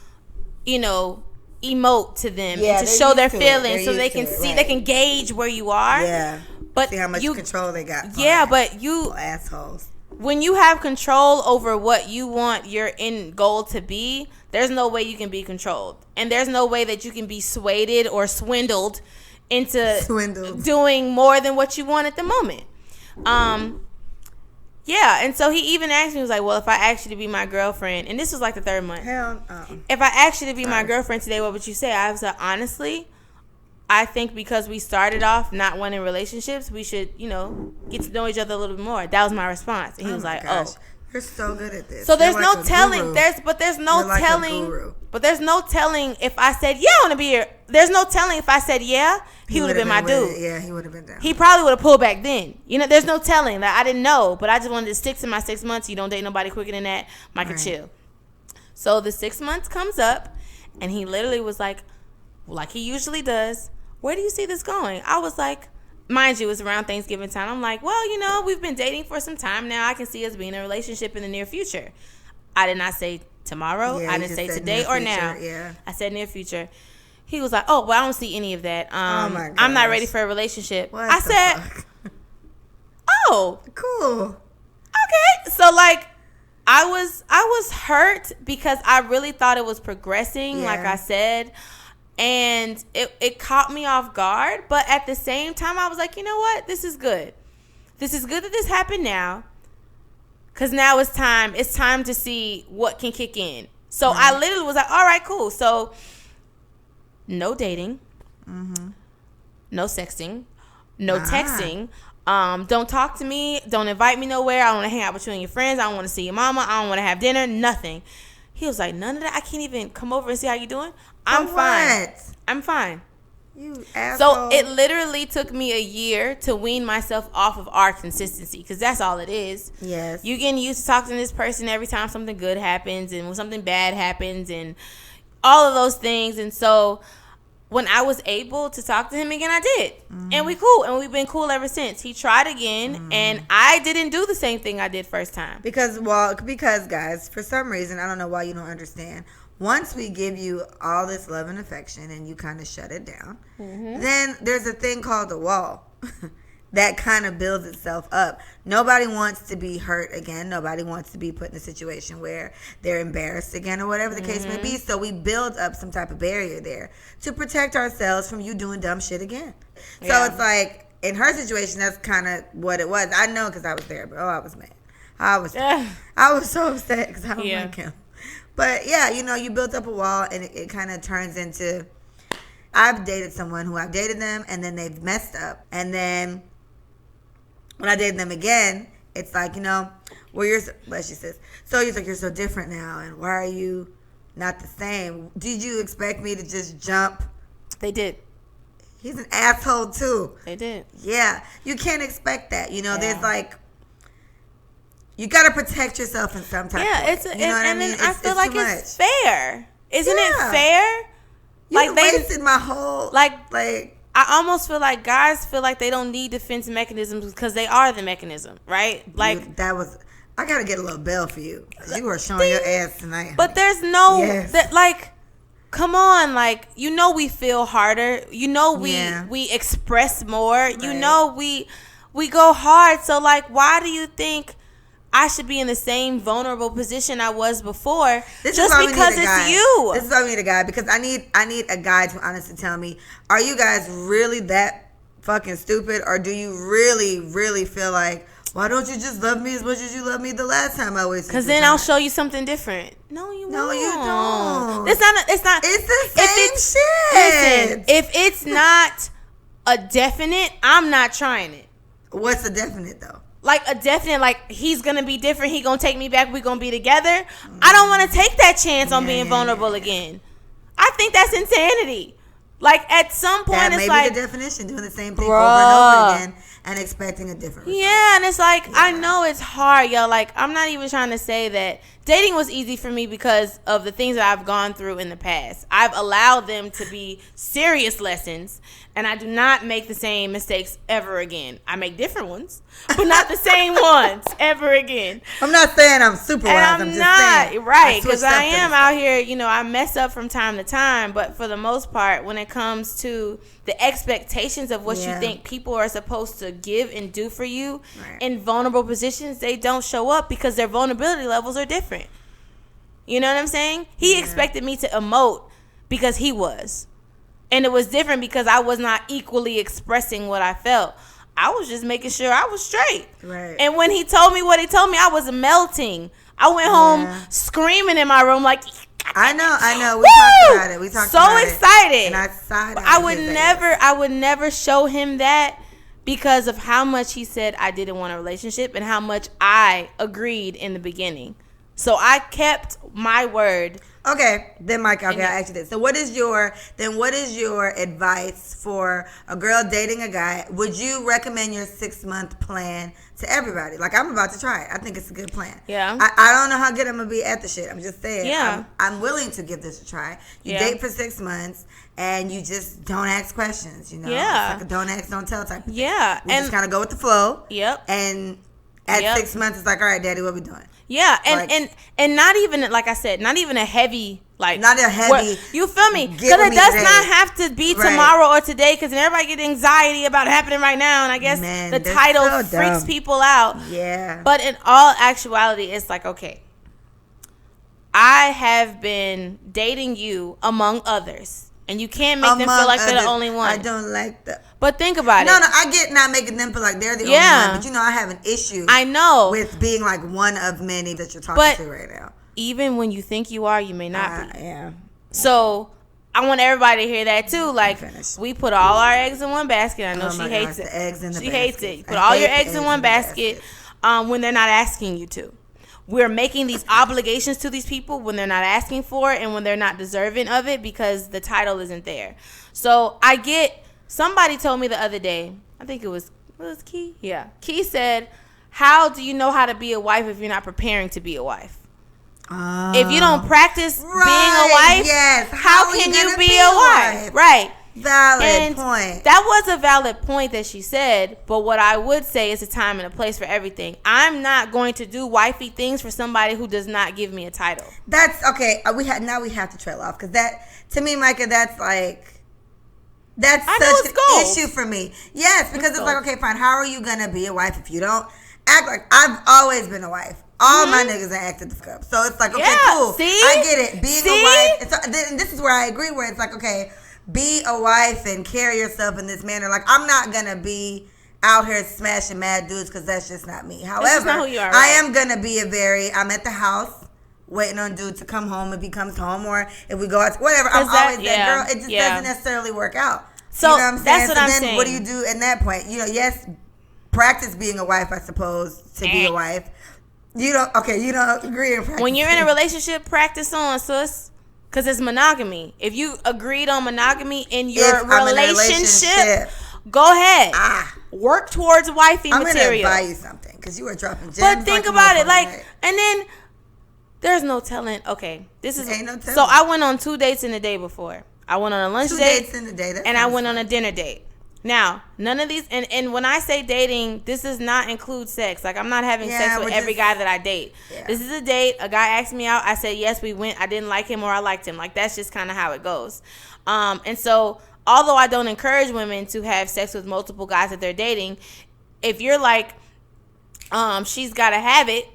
emote to them and to show their feelings so they can see, they can gauge where you are. Yeah. But see how much control they got. Yeah, but you assholes. When you have control over what you want your end goal to be, there's no way you can be controlled. And there's no way that you can be swayed or swindled into doing more than what you want at the moment. Yeah, and so he even asked me, he was like, well, if I asked you to be my girlfriend, and this was like the third month. Hell, if I asked you to be my girlfriend today, what would you say? I was like, honestly, I think because we started off not wanting relationships, we should, get to know each other a little bit more. That was my response. And he was like, gosh. You're so good at this. So there's no telling. There's no telling. But there's no telling if I said, yeah, I want to be here. There's no telling if I said, yeah, he would have been my dude. Yeah, he would have been down. He probably would have pulled back then. There's no telling. Like, I didn't know, but I just wanted to stick to my 6 months. You don't date nobody quicker than that. I could chill. So the 6 months comes up, and he literally was like he usually does, where do you see this going? I was like, mind you, it's around Thanksgiving time. I'm like, well, we've been dating for some time now. I can see us being in a relationship in the near future. I did not say tomorrow. Yeah, I didn't say today or now. Yeah. I said near future. He was like, oh, well, I don't see any of that. Oh my gosh. I'm not ready for a relationship. What I said, fuck? Oh. Cool. Okay. So, I was hurt because I really thought it was progressing, like I said. And it caught me off guard. But at the same time, I was like, you know what? This is good. This is good that this happened now. Because now it's time to see what can kick in. So I literally was like, all right, cool. So no dating. Mm-hmm. No sexting. No texting. Don't talk to me. Don't invite me nowhere. I don't want to hang out with you and your friends. I don't want to see your mama. I don't want to have dinner. Nothing. He was like, none of that. I can't even come over and see how you doing. I'm fine. I'm fine. You asshole. So it literally took me a year to wean myself off of our consistency, because that's all it is. Yes. You getting used to talking to this person every time something good happens and when something bad happens and all of those things. And so when I was able to talk to him again, I did. Mm-hmm. And we cool. And we've been cool ever since. He tried again, and I didn't do the same thing I did first time. Because guys, for some reason, I don't know why you don't understand. Once we give you all this love and affection and you kind of shut it down, then there's a thing called the wall that kind of builds itself up. Nobody wants to be hurt again. Nobody wants to be put in a situation where they're embarrassed again or whatever the case may be. So we build up some type of barrier there to protect ourselves from you doing dumb shit again. So it's like, in her situation, that's kind of what it was. I know because I was there, but I was mad. I was so upset because I don't like him. But yeah, you built up a wall, and it kind of turns into, I've dated someone who I've dated them, and then they've messed up. And then when I dated them again, it's like, she says, so he's like, you're so different now, and why are you not the same? Did you expect me to just jump? They did. He's an asshole too. They did. Yeah. You can't expect that. There's like, you got to protect yourself in some type of way. You know what I mean? I feel like it's fair. Isn't it fair? You wasted my whole... I almost feel like guys feel like they don't need defense mechanisms because they are the mechanism, right? Like... I got to get a little bell for you. Because you were showing your ass tonight. But there's no... Yes. Come on. We feel harder. We express more. Right. We go hard. So, why do you think... I should be in the same vulnerable position I was before just because it's you. This is why we need a guy, because I need a guy to honestly tell me, are you guys really that fucking stupid, or do you really, really feel like, why don't you just love me as much as you loved me the last time I wasted? Because then I'll show you something different. No, you won't. No, you don't. It's not. It's the same shit. Listen, if it's not a definite, I'm not trying it. What's a definite though? like a definite, like he's gonna be different, he gonna take me back, we gonna be together. I don't want to take that chance on being vulnerable again. I think that's insanity. Like at some point, that it's may like be the definition, doing the same thing over and over again and expecting a different result. Yeah, and it's like I know it's hard, yo. Like I'm not even trying to say that dating was easy for me because of the things that I've gone through in the past. I've allowed them to be serious lessons, and I do not make the same mistakes ever again. I make different ones, but not the same ones ever again. I'm not saying I'm super wise. I'm just not, saying, right, because I am out here, I mess up from time to time, but for the most part, when it comes to the expectations of what you think people are supposed to give and do for you in vulnerable positions, they don't show up because their vulnerability levels are different. You know what I'm saying? He expected me to emote because he was. And it was different because I was not equally expressing what I felt. I was just making sure I was straight. Right. And when he told me what he told me, I was melting. I went home screaming in my room like, I know. We talked about it. We talked so about excited. it. And I sighed. I would never show him that because of how much he said I didn't want a relationship and how much I agreed in the beginning. So I kept my word. Okay, then Mike, I ask you this. So what is your advice for a girl dating a guy? Would you recommend your 6-month plan to everybody? Like, I'm about to try it. I think it's a good plan. Yeah. I don't know how good I'm going to be at the shit. I'm just saying. Yeah. I'm willing to give this a try. You date for 6 months and you just don't ask questions, Yeah. It's like a don't ask, don't tell type of thing. Yeah. We just kind of go with the flow. Yep. And at 6 months, it's like, all right, daddy, what we doing? Yeah, and not even, like I said, not even a heavy, like, not a heavy, you feel me? Because it does not have to be tomorrow or today, because everybody get anxiety about it happening right now, and I guess the title freaks people out. Yeah. But in all actuality, it's like, okay, I have been dating you among others, and you can't make them feel like they're the only one. I don't like that. But think about it. No, I get not making them feel like they're the only one. But I have an issue. I know. With being like one of many that you're talking to right now. Even when you think you are, you may not be. Yeah. So I want everybody to hear that too. Like, we put all our eggs in one basket. I know she hates it. The eggs in the she basket. hates it. You put all your eggs in one basket when they're not asking you to. We're making these obligations to these people when they're not asking for it and when they're not deserving of it because the title isn't there. So I get. Somebody told me the other day, I think it was Key? Yeah. Key said, how do you know how to be a wife if you're not preparing to be a wife? If you don't practice being a wife, how can you be a wife? Right. Valid point. That was a valid point that she said, but what I would say is a time and a place for everything. I'm not going to do wifey things for somebody who does not give me a title. That's okay. We have to trail off because that, to me, Micah, that's like, that's such an issue for me. Yes, because it's like, okay, fine. How are you going to be a wife if you don't act like... I've always been a wife. All my niggas are acted the fuck up. So it's like, okay, cool. See? I get it. Being a wife... And this is where I agree, where it's like, okay, be a wife and carry yourself in this manner. Like, I'm not going to be out here smashing mad dudes because that's just not me. However, not who you are, I am going to be I'm at the house waiting on dude to come home if he comes home, or if we go out, whatever. I'm always that girl. It just doesn't necessarily work out. So you know what I'm saying? that's what I'm then saying. What do you do at that point? Yes, practice being a wife, I suppose, to be a wife. You don't agree in practice. When you're in a relationship, practice on, sis. Because it's monogamy. If you agreed on monogamy in your relationship, go ahead. Work towards wifey material. I'm going to buy you something because you were dropping gems. But think about it. And then there's no telling. Okay, this is... Ain't no telling. So I went on 2 dates in the day before. I went on a lunch date. 2 dates in the day. And I went on a dinner date. Now, none of these... And when I say dating, this does not include sex. Like, I'm not having sex with every guy that I date. Yeah. This is a date. A guy asked me out. I said, yes, we went. I didn't like him or I liked him. Like, that's just kind of how it goes. And so, although I don't encourage women to have sex with multiple guys that they're dating, if you're like, she's got to have it,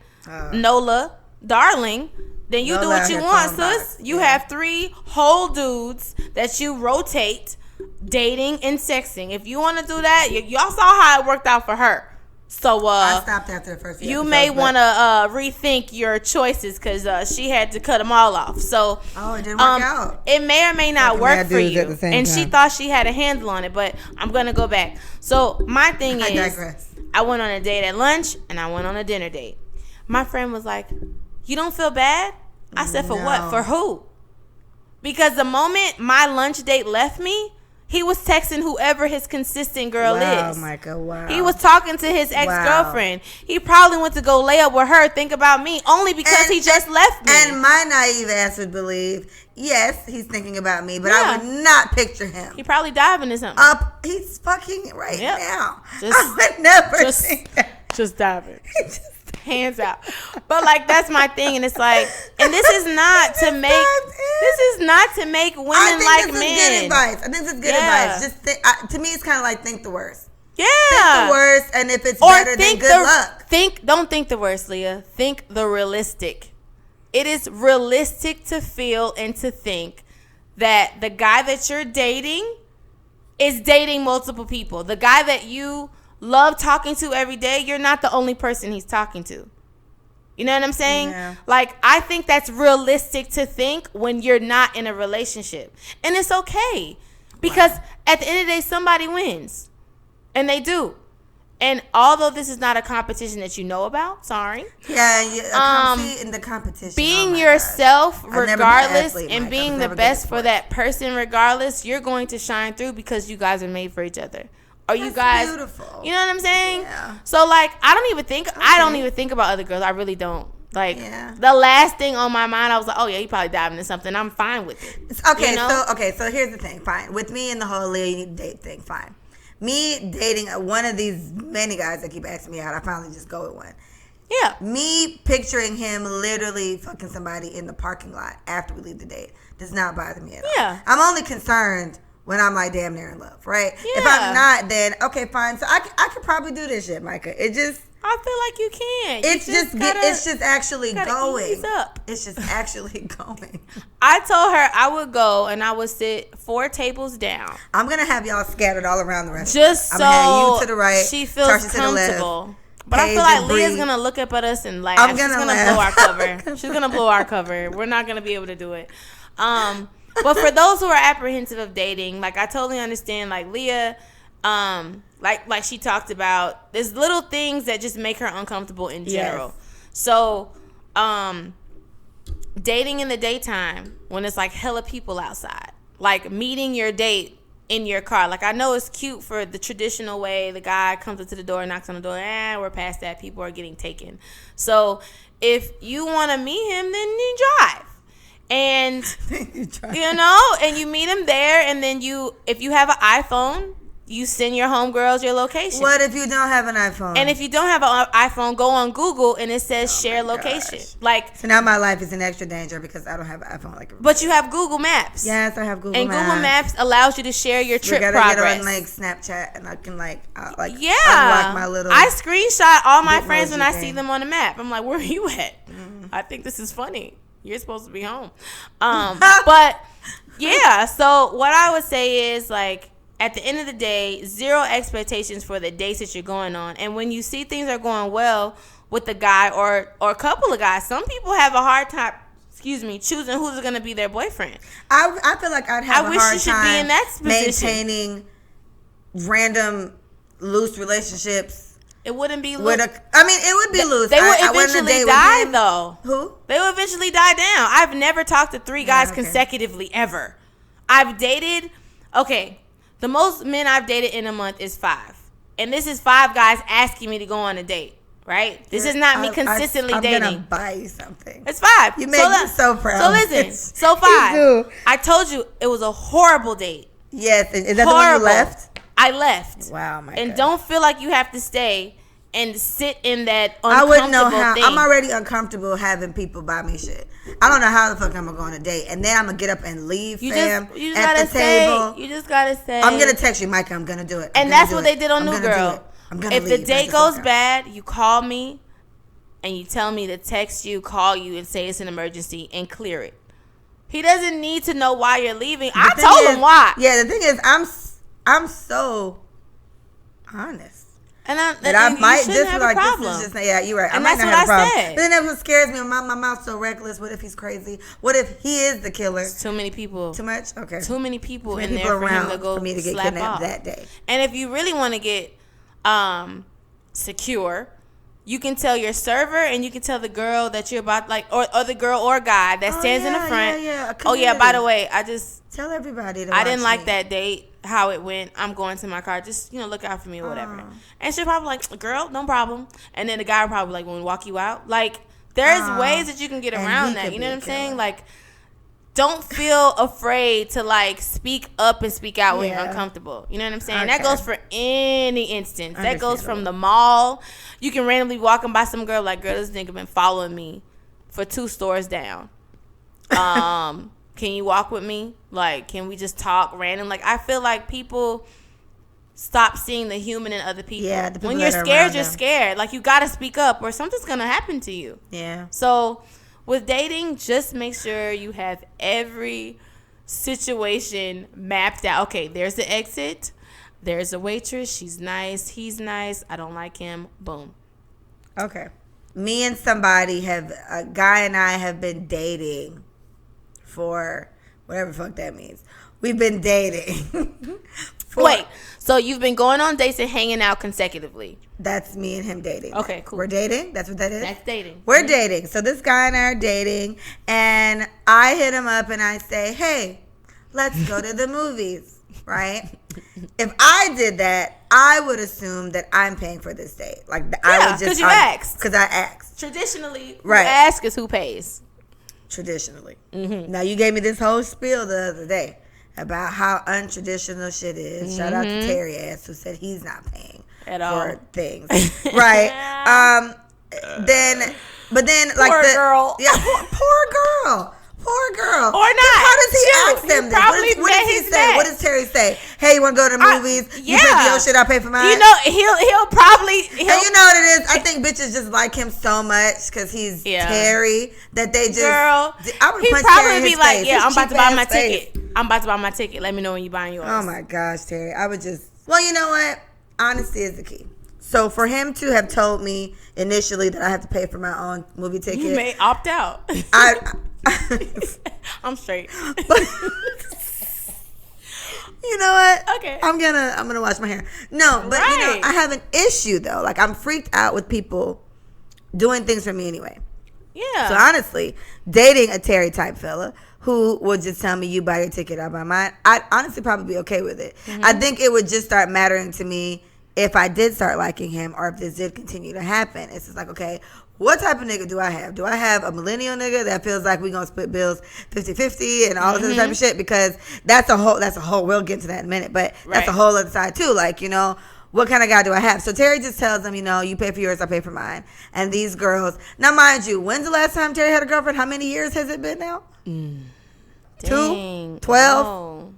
Nola, darling, then you do what you want, sis. You have 3 whole dudes that you rotate dating and sexing. If you want to do that, y'all saw how it worked out for her. So I stopped after the first few you may want to rethink your choices because she had to cut them all off. So it didn't work out. It may or may not work for you. And she thought she had a handle on it, but I'm gonna go back. So my thing is, I went on a date at lunch and I went on a dinner date. My friend was like, you don't feel bad? I said, for what? For who? Because the moment my lunch date left me, he was texting whoever his consistent girl is. Wow, Micah, wow. He was talking to his ex-girlfriend. Wow. He probably went to go lay up with her, think about me, only because he just left me. And my naive ass would believe, yes, he's thinking about me, but I would not picture him. He probably diving or something. He's fucking right now. Just, I would never think that. Just diving. Hands out. But like, that's my thing, and it's like, and this is not to make women like men. Good advice. I think this is good advice. Just to me, it's kind of like think the worst. Yeah. Think the worst, and if it's better, then good luck. Don't think the worst, Leah. Think the realistic. It is realistic to feel and to think that the guy that you're dating is dating multiple people. The guy that you love talking to every day, you're not the only person he's talking to. You know what I'm saying? Yeah. Like, I think that's realistic to think when you're not in a relationship. And it's okay. Because at the end of the day, somebody wins. And they do. And although this is not a competition that you know about, sorry. Yeah, in the competition. Being yourself regardless and being the best for that person regardless, you're going to shine through because you guys are made for each other. Or you guys, beautiful. You know what I'm saying? Yeah. So like, I don't even think about other girls. I really don't. Like, the last thing on my mind, I was like, oh yeah, he probably diving into something. I'm fine with it. Okay, you know? So here's the thing. Fine. With me and the whole Leah, you need to date thing, fine. Me dating one of these many guys that keep asking me out, I finally just go with one. Yeah. Me picturing him literally fucking somebody in the parking lot after we leave the date does not bother me at all. Yeah. I'm only concerned when I'm like damn near in love, right? Yeah. If I'm not, then okay, fine. So I could probably do this shit, Micah. I feel like you can. It's just actually going. Ease up. It's just actually going. I told her I would go and I would sit 4 tables down. I'm gonna have y'all scattered all around the restaurant. Just so I'm gonna have you to the right, she feels Tarsha comfortable. To the left, but I feel like Leah's gonna look up at us and laugh. She's gonna blow our cover. She's gonna blow our cover. We're not gonna be able to do it. But for those who are apprehensive of dating, like I totally understand. Like Leah, like she talked about, there's little things that just make her uncomfortable in general. Yes. So, dating in the daytime when it's like hella people outside, like meeting your date in your car. Like I know it's cute for the traditional way. The guy comes up to the door, knocks on the door. We're past that. People are getting taken. So if you want to meet him, then you drive. And, you know, and you meet him there, and then if you have an iPhone, you send your homegirls your location. What if you don't have an iPhone? And if you don't have an iPhone, go on Google, and it says share location. Gosh. Like, so now my life is in extra danger because I don't have an iPhone like everybody. But you have Google Maps. Yes, I have Google Maps. And Google Maps allows you to share your trip progress. Get on like Snapchat, and I can unlock my little. I screenshot all my friends when I see them on the map. I'm like, where are you at? Mm-hmm. I think this is funny. You're supposed to be home. But yeah, so what I would say is, like, at the end of the day, 0 expectations for the dates that you're going on. And when you see things are going well with the guy or a couple of guys, some people have a hard time, choosing who's going to be their boyfriend. I feel like I'd have a hard time be in that maintaining random loose relationships. It wouldn't be loose. It would be loose. They would eventually die, though. Who? They would eventually die down. I've never talked to 3 guys consecutively, ever. I've dated, the most men I've dated in a month is 5. And this is 5 guys asking me to go on a date, right? This is not me consistently dating. I'm going to buy you something. It's 5. You make me so proud. So listen, 5. I told you it was a horrible date. Yes. Is that the one you left? I left. Wow, my God. And don't feel like you have to stay and sit in that uncomfortable I wouldn't know how. thing. I'm already uncomfortable having people buy me shit. I don't know how the fuck I'm going to go on a date. And then I'm going to get up and leave, you fam, just at the table. You just got to say. I'm going to text you, Micah, I'm going to do it. And that's what they did on New Girl. If the date goes bad, you call me and you tell me to text you, call you, and say it's an emergency and clear it. He doesn't need to know why you're leaving. I told him why. Yeah, the thing is, I'm so honest. And I might just have like a problem. this is just you're right. And I might that's not have a problem. Said. But then that's what scares me. My mouth's so reckless. What if he's crazy? What if he is the killer? It's too many people. Too much? Okay. Too many people there for him to go for me to get slap kidnapped off that day. And if you really want to get secure. You can tell your server, and you can tell the girl that you're about, like, or the girl or guy that stands in the front. Oh yeah, by the way, I just tell everybody. I didn't like that date, how it went. I'm going to my car. Just, look out for me or whatever. And she'll probably like, girl, no problem. And then the guy will probably like, when walk you out. Like, there's ways that you can get around that. You know what I'm saying? Like, don't feel afraid to like speak up and speak out when you're uncomfortable. You know what I'm saying? That goes for any instance. That goes from the mall. You can randomly walking by some girl like, girl, this nigga been following me for 2 stores down. Can you walk with me? Like, can we just talk random? Like, I feel like people stop seeing the human in other people. Yeah, the people when you're that are scared, around you're them. scared. Like, you got to speak up or something's going to happen to you. Yeah. So, with dating, just make sure you have every situation mapped out. Okay, there's the exit. There's a waitress. She's nice. He's nice. I don't like him. Boom. Okay. Me and somebody a guy and I have been dating for whatever the fuck that means. We've been dating. Wait, so you've been going on dates and hanging out consecutively? That's me and him dating. Okay, cool. We're dating? That's what that is? That's dating. We're dating. So this guy and I are dating, and I hit him up and I say, hey, let's go to the movies, right? If I did that, I would assume that I'm paying for this date. Like, I would just... because you asked. Because I asked. Traditionally, Right. who asks is who pays. Traditionally. Mm-hmm. Now, you gave me this whole spiel the other day about how untraditional shit is. Shout out to Terry ass who said he's not paying at all for things. Right. But then like poor girl. Yeah, poor girl. Poor girl. Or not. How does he ask them this? Probably What does he say? What does Terry say? Hey, you want to go to the movies? Yeah. You pay for your shit, I pay for mine. He'll probably... And you know what it is? I think bitches just like him so much because he's Terry that they just... Girl, I would he punch probably Terry in be his like, face. yeah, His I'm about to cheap buy my ass face. ticket. I'm about to buy my ticket. Let me know when you buying yours. Oh my gosh, Terry. I would just... Well, you know what? Honesty is the key. So for him to have told me initially that I have to pay for my own movie ticket... You may opt out. I'm straight. You know what? Okay. I'm gonna wash my hair. No, but I have an issue though. Like, I'm freaked out with people doing things for me anyway. Yeah. So honestly, dating a Terry type fella who would just tell me, you buy your ticket, I buy mine, I'd honestly probably be okay with it. Mm-hmm. I think it would just start mattering to me if I did start liking him or if this did continue to happen. It's just like, okay, what type of nigga do I have? Do I have a millennial nigga that feels like we gonna split bills 50-50 and all this other type of shit? Because that's a whole, we'll get to that in a minute, but that's a whole other side too. Like, what kind of guy do I have? So Terry just tells them, you pay for yours, I pay for mine. And these girls, now mind you, when's the last time Terry had a girlfriend? How many years has it been now? 2? 12? Oh.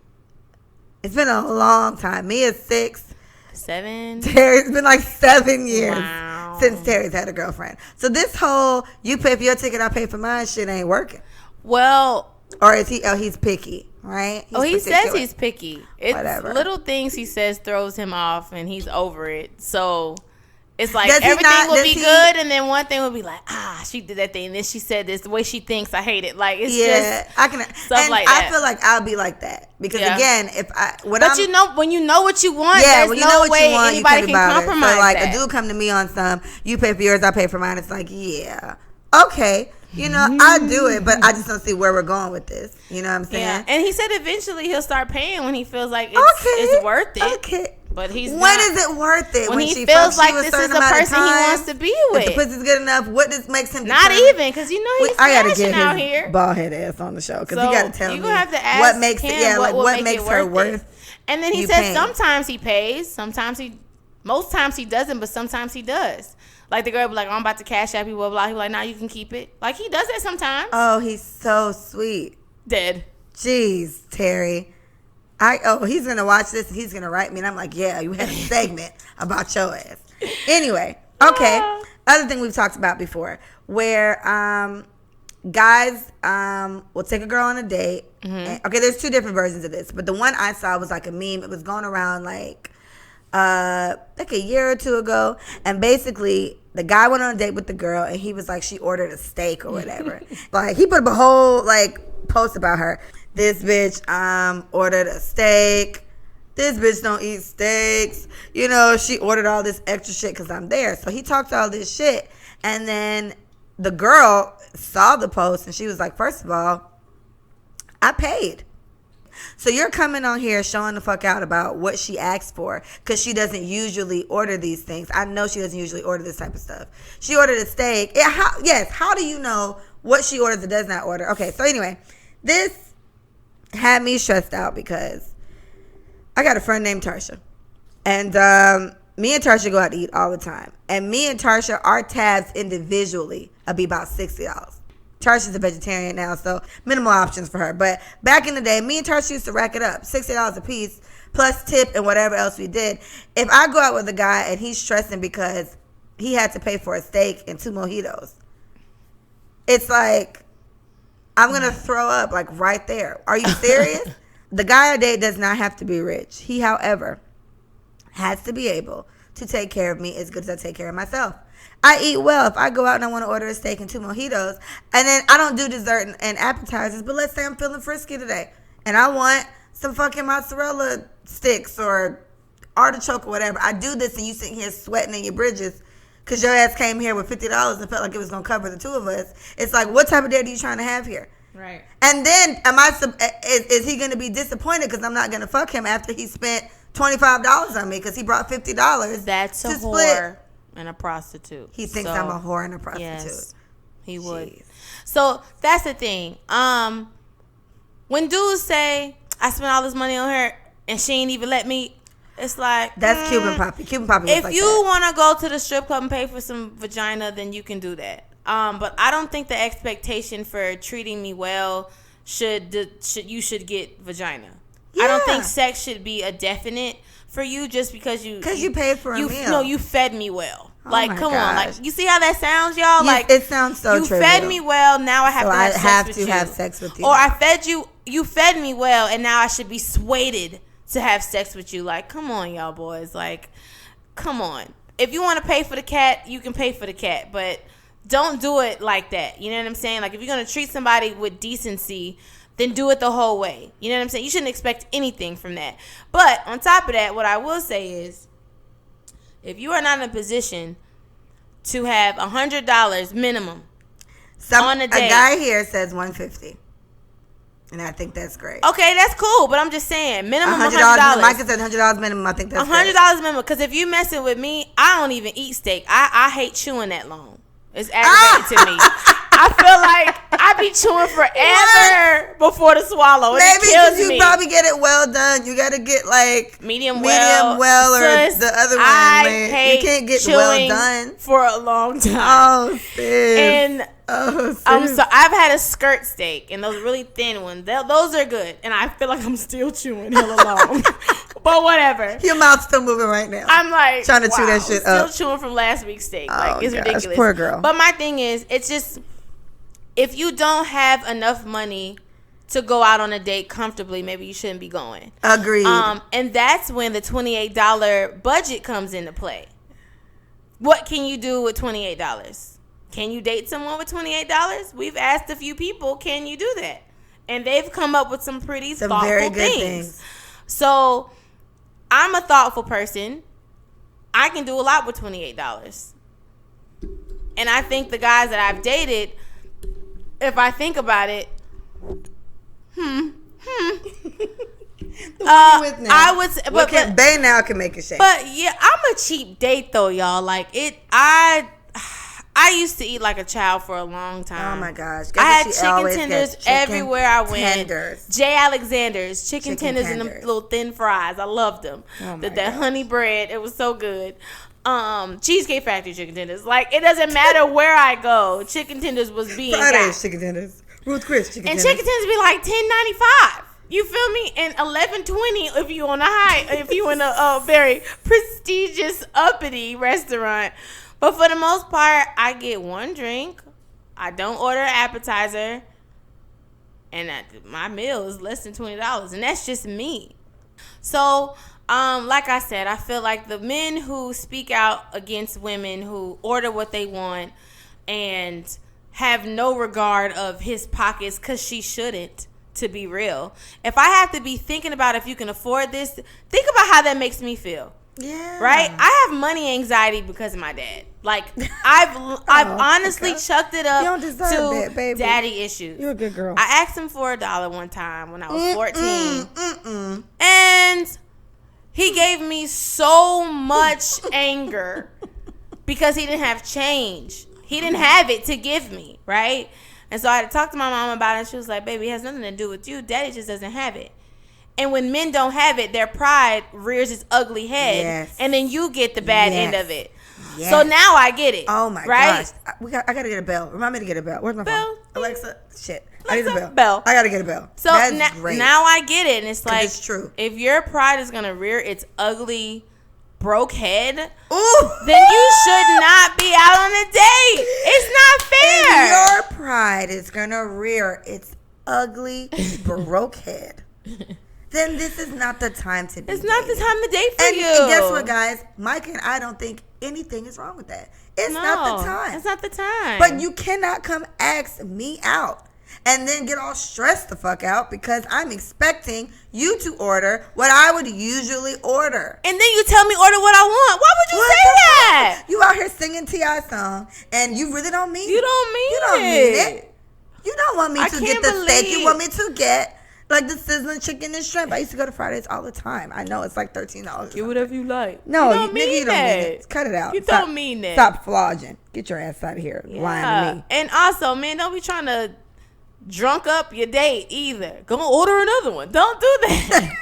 It's been a long time. Me is 6. 7. Terry's been like 7 years. Wow. Since Terry's had a girlfriend. So this whole, you pay for your ticket, I pay for mine shit ain't working. Well. Or is he, he's picky, right? He says he's picky. It's whatever. Little things he says throws him off and he's over it. So it's like will be good and then one thing will be like, she did that thing and then she said this, the way she thinks, I hate it. Like, it's just I can stuff and like that. I feel like I'll be like that. Because again, when you know what you want, there's when you know what you want, anybody can compromise. So like that. a dude come to me on some, you pay for yours, I pay for mine. It's like, yeah, okay. I do it, but I just don't see where we're going with this. You know what I'm saying? Yeah. And he said eventually he'll start paying when he feels like it's worth it. Okay. But when is it worth it? When he she feels like this is a person he wants to be with. If the pussy's good enough, what makes him not even? Because he's smashing out here. Bald head ass on the show because so he got to tell me. You gonna have to ask what makes him what makes her worth. And then he said sometimes he pays, most times he doesn't, but sometimes he does. Like the girl be like, I'm about to cash out you, blah blah. He be like, nah, you can keep it. Like he does that sometimes. Oh, he's so sweet. Dead. Jeez, Terry. He's gonna watch this and he's gonna write me and I'm like, yeah, you had a segment about your ass. Anyway, okay. Other thing we've talked about before, where guys will take a girl on a date. Mm-hmm. And, okay, there's 2 different versions of this, but the one I saw was like a meme. It was going around like a year or 2 ago, and basically the guy went on a date with the girl and he was like, she ordered a steak or whatever. Like he put up a whole like post about her. This bitch ordered a steak, this bitch don't eat steaks. You know, she ordered all this extra shit because I'm there. So he talked all this shit. And then the girl saw the post and she was like, first of all, I paid. So you're coming on here showing the fuck out about what she asked for because she doesn't usually order these things. I know she doesn't usually order this type of stuff. She ordered a steak. How do you know what she orders and does not order? Okay, so anyway, this had me stressed out because I got a friend named Tarsha. And me and Tarsha go out to eat all the time. And me and Tarsha, our tabs individually will be about $60. Tarsha's a vegetarian now, so minimal options for her. But back in the day, me and Tarsha used to rack it up, $60 a piece, plus tip and whatever else we did. If I go out with a guy and he's stressing because he had to pay for a steak and 2 mojitos, it's like, I'm going to throw up, like, right there. Are you serious? The guy I date does not have to be rich. He, however, has to be able to take care of me as good as I take care of myself. I eat well. If I go out and I want to order a steak and 2 mojitos, and then I don't do dessert and appetizers, but let's say I'm feeling frisky today, and I want some fucking mozzarella sticks or artichoke or whatever. I do this, and you sitting here sweating in your bridges because your ass came here with $50 and felt like it was going to cover the 2 of us. It's like, what type of date are you trying to have here? Right. And then, is he going to be disappointed because I'm not going to fuck him after he spent $25 on me because he brought $50? That's a whore and a prostitute. He thinks I'm a whore and a prostitute. Yes, he would. Jeez. So that's the thing. When dudes say I spent all this money on her and she ain't even let me, it's like that's Cuban Poppy. Cuban Poppy. If like you want to go to the strip club and pay for some vagina, then you can do that. But I don't think the expectation for treating me well should get vagina. Yeah. I don't think sex should be a definite for you just because you paid for a meal. No, you fed me well. Oh like, come on. Like, you see how that sounds, y'all? Yes, like, it sounds so you trivial. fed me well, now I have to have sex with you. Or I fed you fed me well, and now I should be swayed to have sex with you. Like, come on, y'all boys. Like, come on. If you want to pay for the cat, you can pay for the cat. But don't do it like that. You know what I'm saying? Like, if you're going to treat somebody with decency, then do it the whole way. You know what I'm saying? You shouldn't expect anything from that. But on top of that, what I will say is, if you are not in a position to have $100 minimum on a date, a guy here says $150, and I think that's great. Okay, that's cool, but I'm just saying minimum $100. Micah said $100 minimum. I think that's $100 minimum. Because if you messing with me, I don't even eat steak. I hate chewing that long. It's aggravating to me. I feel like I be chewing forever before the swallow. Maybe because you probably get it well done. You got to get like medium well or the other one. I hate you can't get well done for a long time. Oh, sis. And so I've had a skirt steak and those really thin ones. Those are good, and I feel like I'm still chewing hella long. But whatever. Your mouth's still moving right now. I'm like trying to chew that shit up. Still chewing from last week's steak. Like it's ridiculous. Poor girl. But my thing is, it's just if you don't have enough money to go out on a date comfortably, maybe you shouldn't be going. Agreed. And that's when the $28 budget comes into play. What can you do with $28? Can you date someone with $28? We've asked a few people, can you do that? And they've come up with some thoughtful very good things. So I'm a thoughtful person. I can do a lot with $28. And I think the guys that I've dated, if I think about it, I would say, but they now can make a shake. But yeah, I'm a cheap date though, y'all. Like I used to eat like a child for a long time. Oh my gosh. I had chicken tenders everywhere I went. J. Alexander's chicken tenders and them little thin fries. I loved them. Oh that honey bread, it was so good. Cheesecake Factory chicken tenders. Like, it doesn't matter where I go. Chicken tenders was being Friday's chicken tenders. Ruth Chris chicken tenders. And chicken tenders be like $10.95. You feel me? And $11.20 if you if you in a very prestigious uppity restaurant. But for the most part, I get one drink. I don't order an appetizer. And my meal is less than $20. And that's just me. So, like I said, I feel like the men who speak out against women who order what they want and have no regard of his pockets because she shouldn't. to be real. If I have to be thinking about if you can afford this, think about how that makes me feel. Yeah. Right? I have money anxiety because of my dad. Like, I've honestly chucked it up to that, baby. Daddy issues. You're a good girl. I asked him for $1 one time when I was 14. And he gave me so much anger because he didn't have change. He didn't have it to give me, right? And so I had to talk to my mom about it. And she was like, baby, it has nothing to do with you. Daddy just doesn't have it. And when men don't have it, their pride rears its ugly head. Yes. And then you get the bad end of it. Yes. So now I get it. Oh, my right? gosh. I got to get a bell. Remind me to get a bell. Where's my phone? Alexa. Shit. I need a bell. I got to get a bell. So now I get it. And it's like, it's true. If your pride is going to rear its ugly, broke head, ooh, then you should not be out on a date. It's not fair. If your pride is going to rear its ugly, broke head, then this is not the time to be. It's not the time to date for you. And guess what, guys? Mike and I don't think anything is wrong with that. It's not the time. It's not the time. But you cannot come ask me out and then get all stressed the fuck out because I'm expecting you to order what I would usually order. And then you tell me order what I want. Why would you say that? You out here singing T.I. song and you really don't mean it. You don't mean it. You don't want me to get the steak. You want me to get like the sizzling chicken and shrimp. I used to go to Fridays all the time. I know it's like $13. Get whatever you like. No, you don't mean it. Cut it out. You don't mean that. Stop flogging. Get your ass out of here. Lying to me. And also, man, don't be trying to drunk up your date either. Go order another one. Don't do that.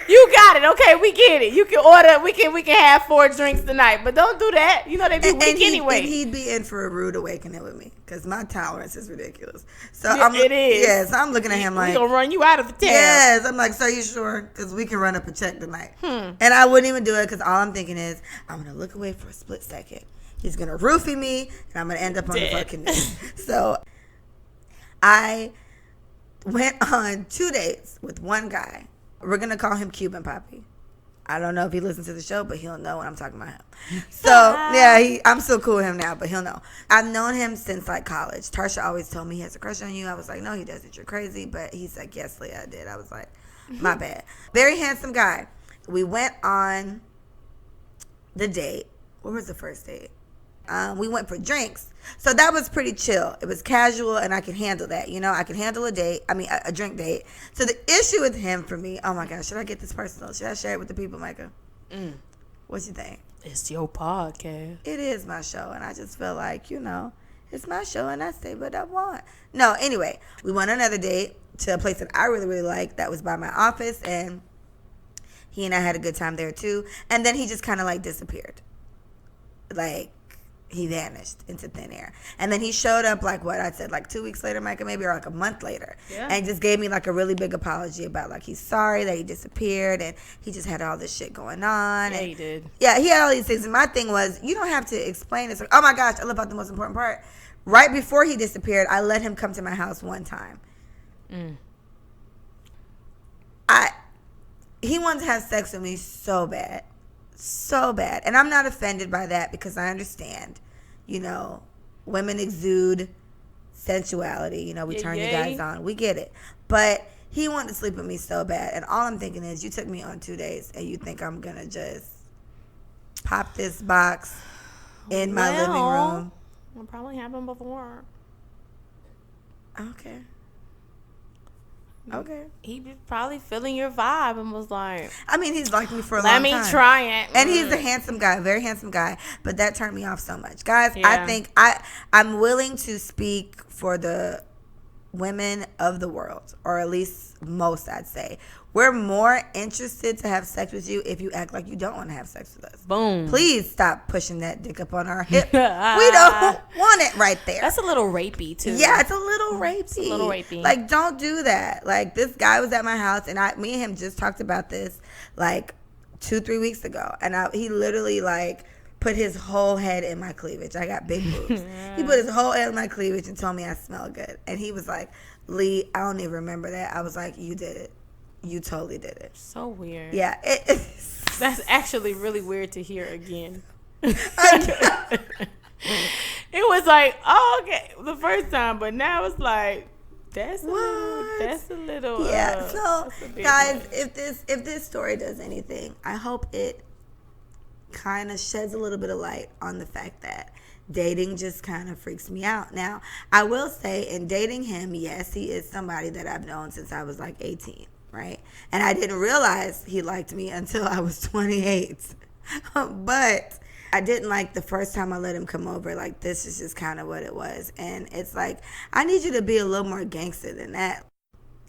You got it. Okay, we get it. You can order. We can have 4 drinks tonight, but don't do that. You know they be weak anyway. And he'd be in for a rude awakening with me because my tolerance is ridiculous. So it is. Yes, I'm looking at him like, we gonna run you out of the town. Yes, I'm like, so you sure? Because we can run up a check tonight. And I wouldn't even do it because all I'm thinking is I'm gonna look away for a split second. He's gonna roofie me, and I'm gonna end up on the fucking knee. So I went on 2 dates with one guy. We're going to call him Cuban Poppy. I don't know if he listens to the show, but he'll know when I'm talking about him. So, yeah, I'm still cool with him now, but he'll know. I've known him since, like, college. Tarsha always told me he has a crush on you. I was like, no, he doesn't. You're crazy. But he's like, yes, Leah, I did. I was like, my bad. Very handsome guy. We went on the date. What was the first date? We went for drinks. So that was pretty chill. It was casual, and I could handle that. You know, I could handle a drink date. So the issue with him for me, oh my gosh, should I get this personal? Should I share it with the people, Micah? What you think? It's your podcast. It is my show, and I just feel like, you know, it's my show, and I say what I want. No, anyway, we went on another date to a place that I really, really liked that was by my office, and he and I had a good time there, too. And then he just kind of, like, disappeared. Like, he vanished into thin air. And then he showed up, like, what I said, like 2 weeks later, Micah, maybe, or like a month later. Yeah. And just gave me, like, a really big apology about, like, he's sorry that he disappeared and he just had all this shit going on. Yeah, and, he did. Yeah, he had all these things. And my thing was, you don't have to explain this. Like, oh, my gosh, I left out the most important part. Right before he disappeared, I let him come to my house one time. He wanted to have sex with me so bad. So bad. And I'm not offended by that because I understand, you know, women exude sensuality. You know, we turn you guys on. We get it. But he wanted to sleep with me so bad. And all I'm thinking is, you took me on 2 days and you think I'm going to just pop this box in my living room. It probably happened before. Okay. He was probably feeling your vibe and was like, I mean, he's liked me for a long time. Let me try it. And he's a handsome guy, very handsome guy. But that turned me off so much. Guys, I think I'm willing to speak for the women of the world, or at least most, I'd say. We're more interested to have sex with you if you act like you don't want to have sex with us. Boom. Please stop pushing that dick up on our hip. We don't want it right there. That's a little rapey, too. Yeah, it's a little rapey. It's a little rapey. Like, don't do that. Like, this guy was at my house, and me and him just talked about this, like, 2-3 weeks ago. And he literally, like, put his whole head in my cleavage. I got big boobs. He put his whole head in my cleavage and told me I smell good. And he was like, Lee, I don't even remember that. I was like, you did it. You totally did it. So weird. Yeah. That's actually really weird to hear again. It was like, oh, okay, the first time, but now it's like, That's a little. Yeah. So, guys, if this story does anything, I hope it kind of sheds a little bit of light on the fact that dating just kind of freaks me out. Now, I will say, in dating him, yes, he is somebody that I've known since I was like 18, right? And I didn't realize he liked me until I was 28. But I didn't like the first time I let him come over. Like, this is just kind of what it was. And it's like, I need you to be a little more gangster than that.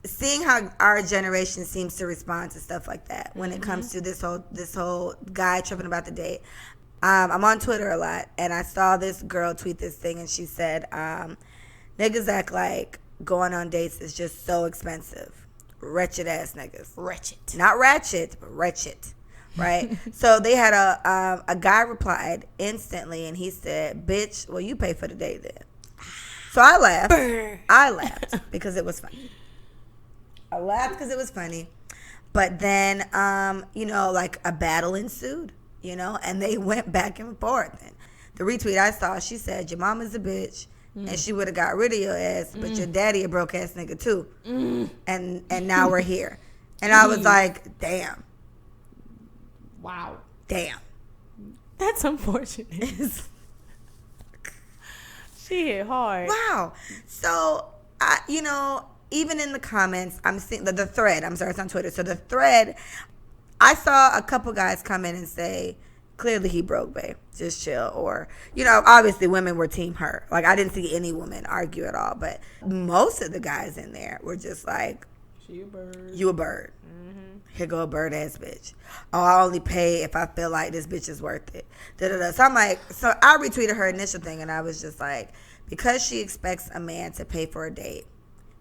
Seeing how our generation seems to respond to stuff like that when it comes to this whole guy tripping about the date. I'm on Twitter a lot, and I saw this girl tweet this thing, and she said, niggas act like going on dates is just so expensive. Wretched ass niggas. Wretched. Not ratchet, but wretched. Right? So they had a guy replied instantly, and he said, bitch, well, you pay for the date then. So I laughed. I laughed because it was funny. But then, like a battle ensued, and they went back and forth. And the retweet I saw, she said, your mama's a bitch, and she would have got rid of your ass, but your daddy a broke ass nigga too. And now we're here. And I was like, damn. Wow. Damn. That's unfortunate. She hit hard. Wow. So, even in the comments, I'm seeing the thread. I'm sorry, it's on Twitter. So the thread, I saw a couple guys come in and say, clearly he broke, babe. Just chill. Or, obviously women were team her. Like, I didn't see any woman argue at all. But most of the guys in there were just like, she a bird. You a bird. Here go a bird ass bitch. Oh, I only pay if I feel like this bitch is worth it. So I'm like, so I retweeted her initial thing, and I was just like, because she expects a man to pay for a date,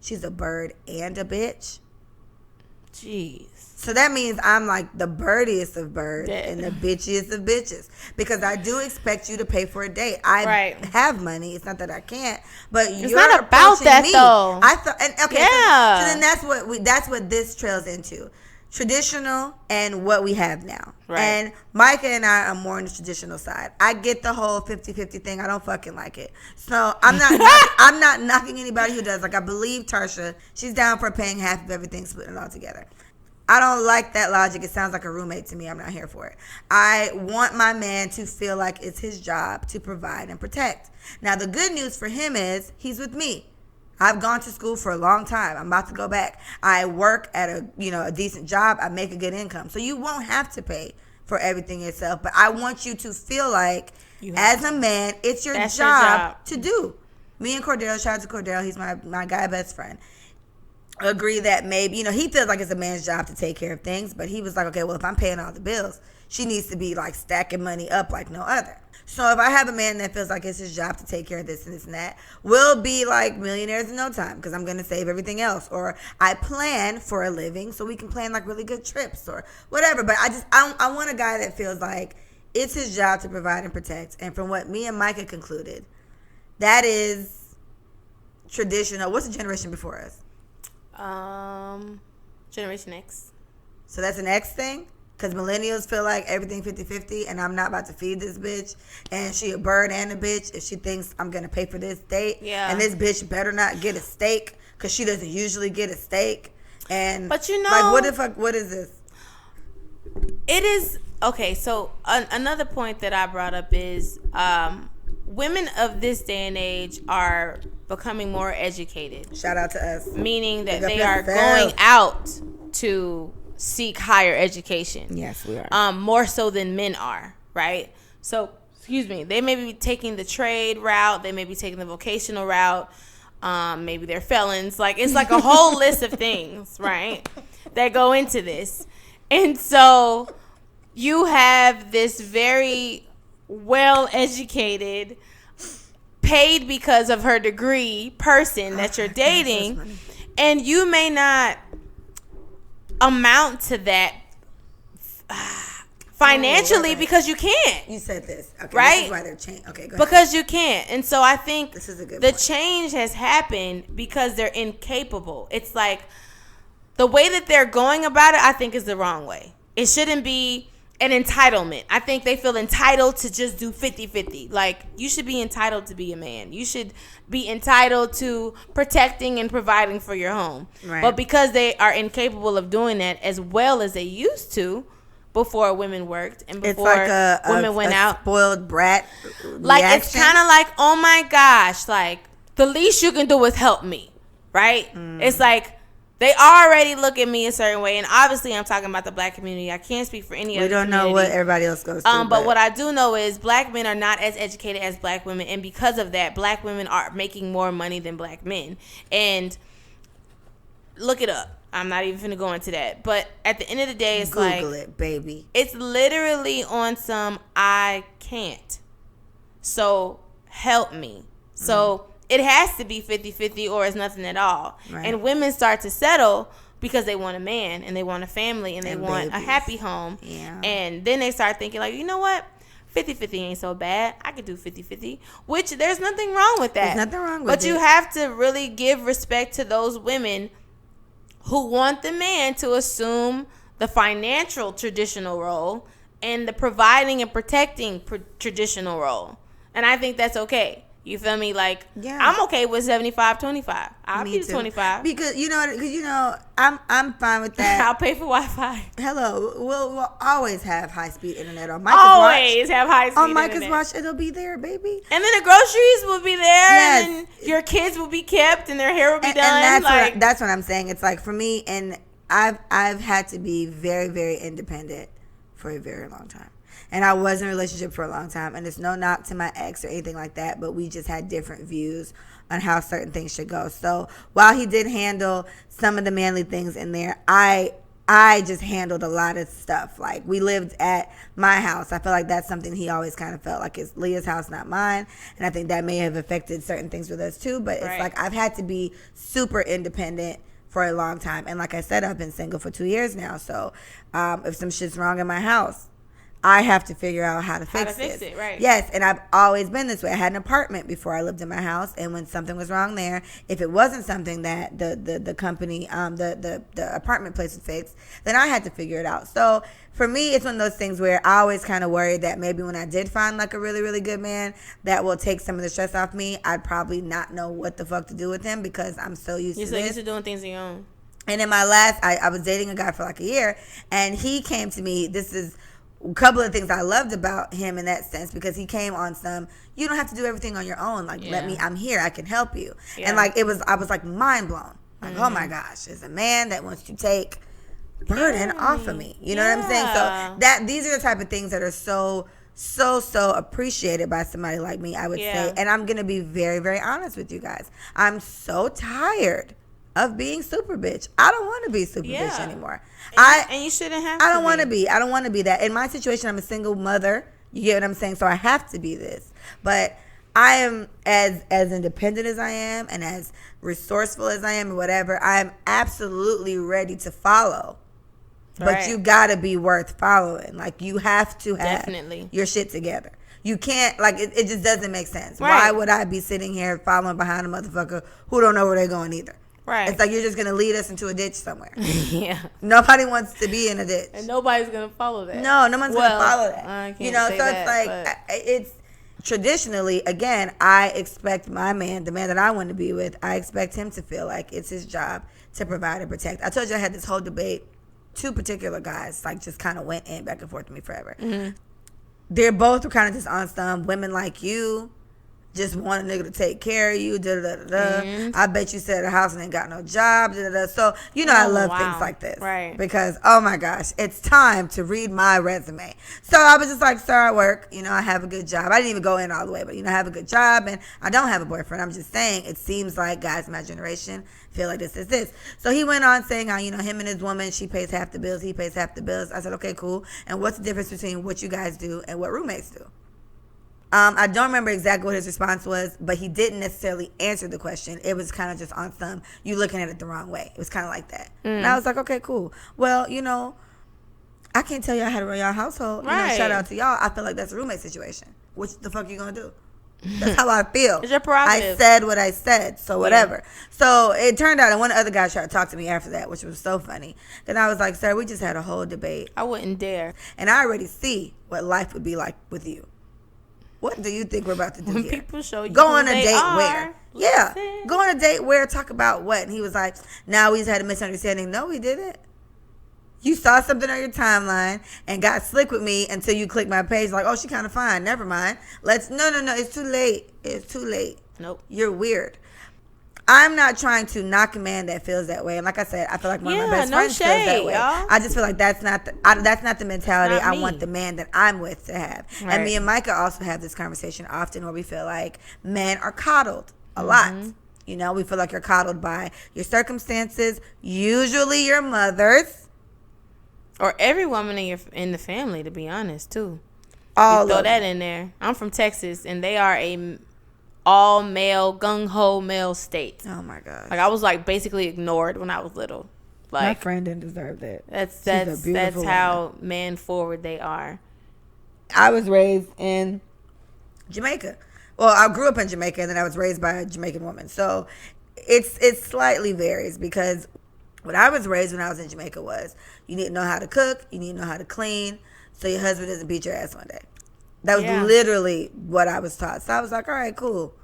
she's a bird and a bitch. Jeez. So that means I'm like the birdiest of birds and the bitchiest of bitches, because I do expect you to pay for a date. I have money. It's not that I can't, but it's not about that me. Though. I thought, and okay, yeah. So then that's what this trails into. Traditional and what we have now. Right. And Micah and I are more on the traditional side. I get the whole 50-50 thing. I don't fucking like it. So I'm not knocking anybody who does. Like, I believe Tarsha, she's down for paying half of everything, splitting it all together. I don't like that logic. It sounds like a roommate to me. I'm not here for it. I want my man to feel like it's his job to provide and protect. Now, the good news for him is he's with me. I've gone to school for a long time. I'm about to go back. I work at a decent job. I make a good income. So you won't have to pay for everything yourself. But I want you to feel like, as a man, it's your job to do. Me and Cordell, shout out to Cordell, he's my guy best friend, agree that maybe, he feels like it's a man's job to take care of things. But he was like, okay, well, if I'm paying all the bills, she needs to be like stacking money up like no other. So if I have a man that feels like it's his job to take care of this and this and that, we'll be like millionaires in no time, because I'm going to save everything else. Or I plan for a living so we can plan like really good trips or whatever. But I want a guy that feels like it's his job to provide and protect. And from what me and Micah concluded, that is traditional. What's the generation before us? Generation X. So that's an X thing? Because millennials feel like everything 50-50, and I'm not about to feed this bitch, and she a bird and a bitch if she thinks I'm going to pay for this date. Yeah. And this bitch better not get a steak, because she doesn't usually get a steak. And but like, what is this? It is, okay, so another point that I brought up is women of this day and age are becoming more educated. Shout out to us. Meaning that they are going out to seek higher education. Yes, we are. More so than men are, right? So, they may be taking the trade route, they may be taking the vocational route, maybe they're felons. Like, it's like a whole list of things, right, that go into this. And so you have this very well-educated, paid because of her degree person that you're dating, and you may not amount to that financially because you can't. You said this, okay, right? This is why they're changing. Okay, go ahead. Because you can't, and so I think this is a good the point. change has happened because they're incapable. It's like the way that they're going about it, I think, is the wrong way. It shouldn't be, an entitlement. I think they feel entitled to just do 50-50. Like, you should be entitled to be a man. You should be entitled to protecting and providing for your home. Right. But because they are incapable of doing that as well as they used to before women worked and before women went out. Spoiled brat like reaction. It's kind of like, oh my gosh, like the least you can do is help me, right? It's like they already look at me a certain way, and obviously I'm talking about the black community. I can't speak for any other community. We don't know what everybody else goes through. But what I do know is black men are not as educated as black women, and because of that, black women are making more money than black men. And look it up. I'm not even finna go into that. But at the end of the day, it's Google it, baby. It's literally on some I can't. So help me. So it has to be 50-50 or it's nothing at all. Right. And women start to settle because they want a man and they want a family and they want a happy home. Yeah. And then they start thinking like, you know what? 50-50 ain't so bad. I could do 50-50, which there's nothing wrong with that. There's nothing wrong with it. But you have to really give respect to those women who want the man to assume the financial traditional role and the providing and protecting traditional role. And I think that's okay. You feel me? Like, yeah. I'm okay with 75-25. I'll be the 25. Because, I'm fine with that. I'll pay for Wi-Fi. Hello. We'll always have high-speed internet on Micah's Always have high-speed internet. On Micah's Watch, it'll be there, baby. And then the groceries will be there. Yes. And then your kids will be kept and their hair will be done. And that's what I'm saying. It's like, for me, and I've had to be very, very independent for a very long time. And I was in a relationship for a long time. And it's no knock to my ex or anything like that. But we just had different views on how certain things should go. So while he did handle some of the manly things in there, I just handled a lot of stuff. Like, we lived at my house. I feel like that's something he always kind of felt like it's Leah's house, not mine. And I think that may have affected certain things with us too. But it's like I've had to be super independent for a long time. And like I said, I've been single for 2 years now. So if some shit's wrong in my house, I have to figure out how to fix it, right? Yes, and I've always been this way. I had an apartment before I lived in my house, and when something was wrong there, if it wasn't something that the company, the apartment place would fix, then I had to figure it out. So for me, it's one of those things where I always kind of worried that maybe when I did find like a really, really good man that will take some of the stress off me, I'd probably not know what the fuck to do with him because I'm so used to this. You're so used to doing things on your own. And in my last, I was dating a guy for like a year, and he came to me. This is a couple of things I loved about him in that sense, because he came on some, you don't have to do everything on your own. Like, I'm here. I can help you. Yeah. And like, I was like mind blown. Like, oh my gosh, there's a man that wants to take burden off of me. You know what I'm saying? So these are the type of things that are so appreciated by somebody like me, I would say. And I'm going to be very, very honest with you guys. I'm so tired of being super bitch. I don't want to be super bitch anymore. And you shouldn't have to. I don't want to be. I don't want to be that. In my situation, I'm a single mother. You get what I'm saying? So I have to be this. But I am as independent as I am and as resourceful as I am or whatever. I am absolutely ready to follow. But you got to be worth following. Like, you have to have your shit together. You can't, like, it just doesn't make sense. Right. Why would I be sitting here following behind a motherfucker who don't know where they're going either? Right. It's like you're just going to lead us into a ditch somewhere. Yeah. Nobody wants to be in a ditch. And nobody's going to follow that. No one's going to follow that. I can't say that, it's traditionally, again, I expect my man, the man that I want to be with, I expect him to feel like it's his job to provide and protect. I told you I had this whole debate. Two particular guys, like, just kind of went in back and forth with me forever. Mm-hmm. They're both kind of just on some women like you. Just want a nigga to take care of you, Mm-hmm. I bet you sit at a house and ain't got no job, So, I love things like this. Right. Because, oh my gosh, it's time to read my resume. So I was just like, sir, I work. I have a good job. I didn't even go in all the way, but, I have a good job and I don't have a boyfriend. I'm just saying, it seems like guys in my generation feel like this. So he went on saying how, him and his woman, she pays half the bills, he pays half the bills. I said, okay, cool. And what's the difference between what you guys do and what roommates do? I don't remember exactly what his response was, but he didn't necessarily answer the question. It was kind of just on some, you looking at it the wrong way. It was kind of like that. And I was like, okay, cool. Well, I can't tell y'all how to run y'all household. Right. Shout out to y'all. I feel like that's a roommate situation. What the fuck you gonna do? That's how I feel. It's your prerogative. I said what I said, so whatever. Yeah. So it turned out, and one other guy tried to talk to me after that, which was so funny. Then I was like, sir, we just had a whole debate. I wouldn't dare. And I already see what life would be like with you. What do you think we're about to do when here? People show you go on a date are, where? Yeah. Go on a date where, talk about what? And he was like, now we just had a misunderstanding. No, we didn't. You saw something on your timeline and got slick with me until you clicked my page like, oh, she kind of fine. Never mind. No, it's too late. It's too late. Nope. You're weird. I'm not trying to knock a man that feels that way. And like I said, I feel like one of my best friends feels that way. Y'all. I just feel like that's not the mentality I want the man that I'm with to have. Right. And me and Micah also have this conversation often where we feel like men are coddled a lot. You know, we feel like you're coddled by your circumstances, usually your mother's. Or every woman in the family, to be honest, too. All throw that in there. I'm from Texas, and they are a all-male, gung-ho male state. Oh, my God. Like, I was, like, basically ignored when I was little. Like, my friend didn't deserve that. That's how man-forward they are. I was raised in Jamaica. Well, I grew up in Jamaica, and then I was raised by a Jamaican woman. So it slightly varies because what I was raised when I was in Jamaica was you need to know how to cook, you need to know how to clean, so your husband doesn't beat your ass one day. That was literally what I was taught. So I was like, all right, cool.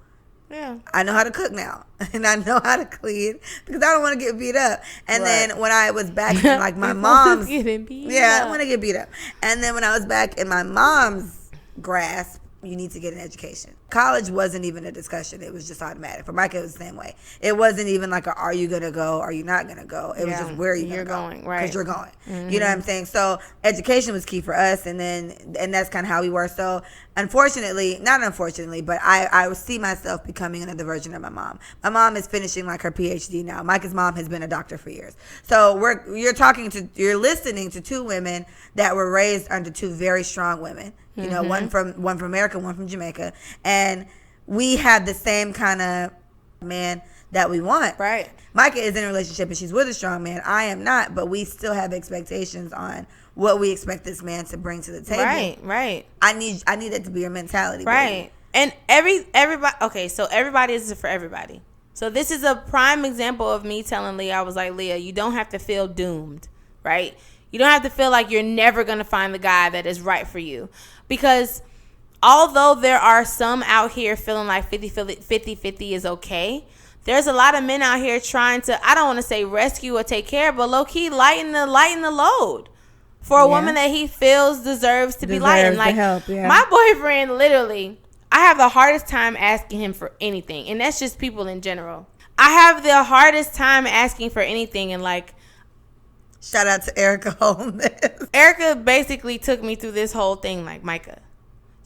Yeah. I know how to cook now, and I know how to clean because I don't want to get beat up. And then when I was back in like my mom's, I want to get beat up. And then when I was back in my mom's grasp, you need to get an education. College wasn't even a discussion. It was just automatic. For Micah, it was the same way. It wasn't even like are you going to go? Are you not going to go? It was just where are you going to go? Right. Because you're going. Mm-hmm. You know what I'm saying? So education was key for us, and that's kind of how we were. So not unfortunately, but I see myself becoming another version of my mom. My mom is finishing like her PhD now. Micah's mom has been a doctor for years. So you're listening to two women that were raised under two very strong women. You know, one from America, one from Jamaica, and we have the same kind of man that we want. Right. Micah is in a relationship and she's with a strong man. I am not, but we still have expectations on what we expect this man to bring to the table. Right. I need that to be your mentality. Right. Baby. And everybody. Okay, so everybody is for everybody. So this is a prime example of me telling Leah. I was like, Leah, you don't have to feel doomed, right? You don't have to feel like you're never going to find the guy that is right for you. Because although there are some out here feeling like 50-50 is okay, there's a lot of men out here trying to, I don't want to say rescue or take care, but low-key lighten the load for a woman that he feels deserves to be lightened. Like, my boyfriend, literally, I have the hardest time asking him for anything. And that's just people in general. I have the hardest time asking for anything, and like, shout out to Erica Holmes. Erica basically took me through this whole thing like, Micah,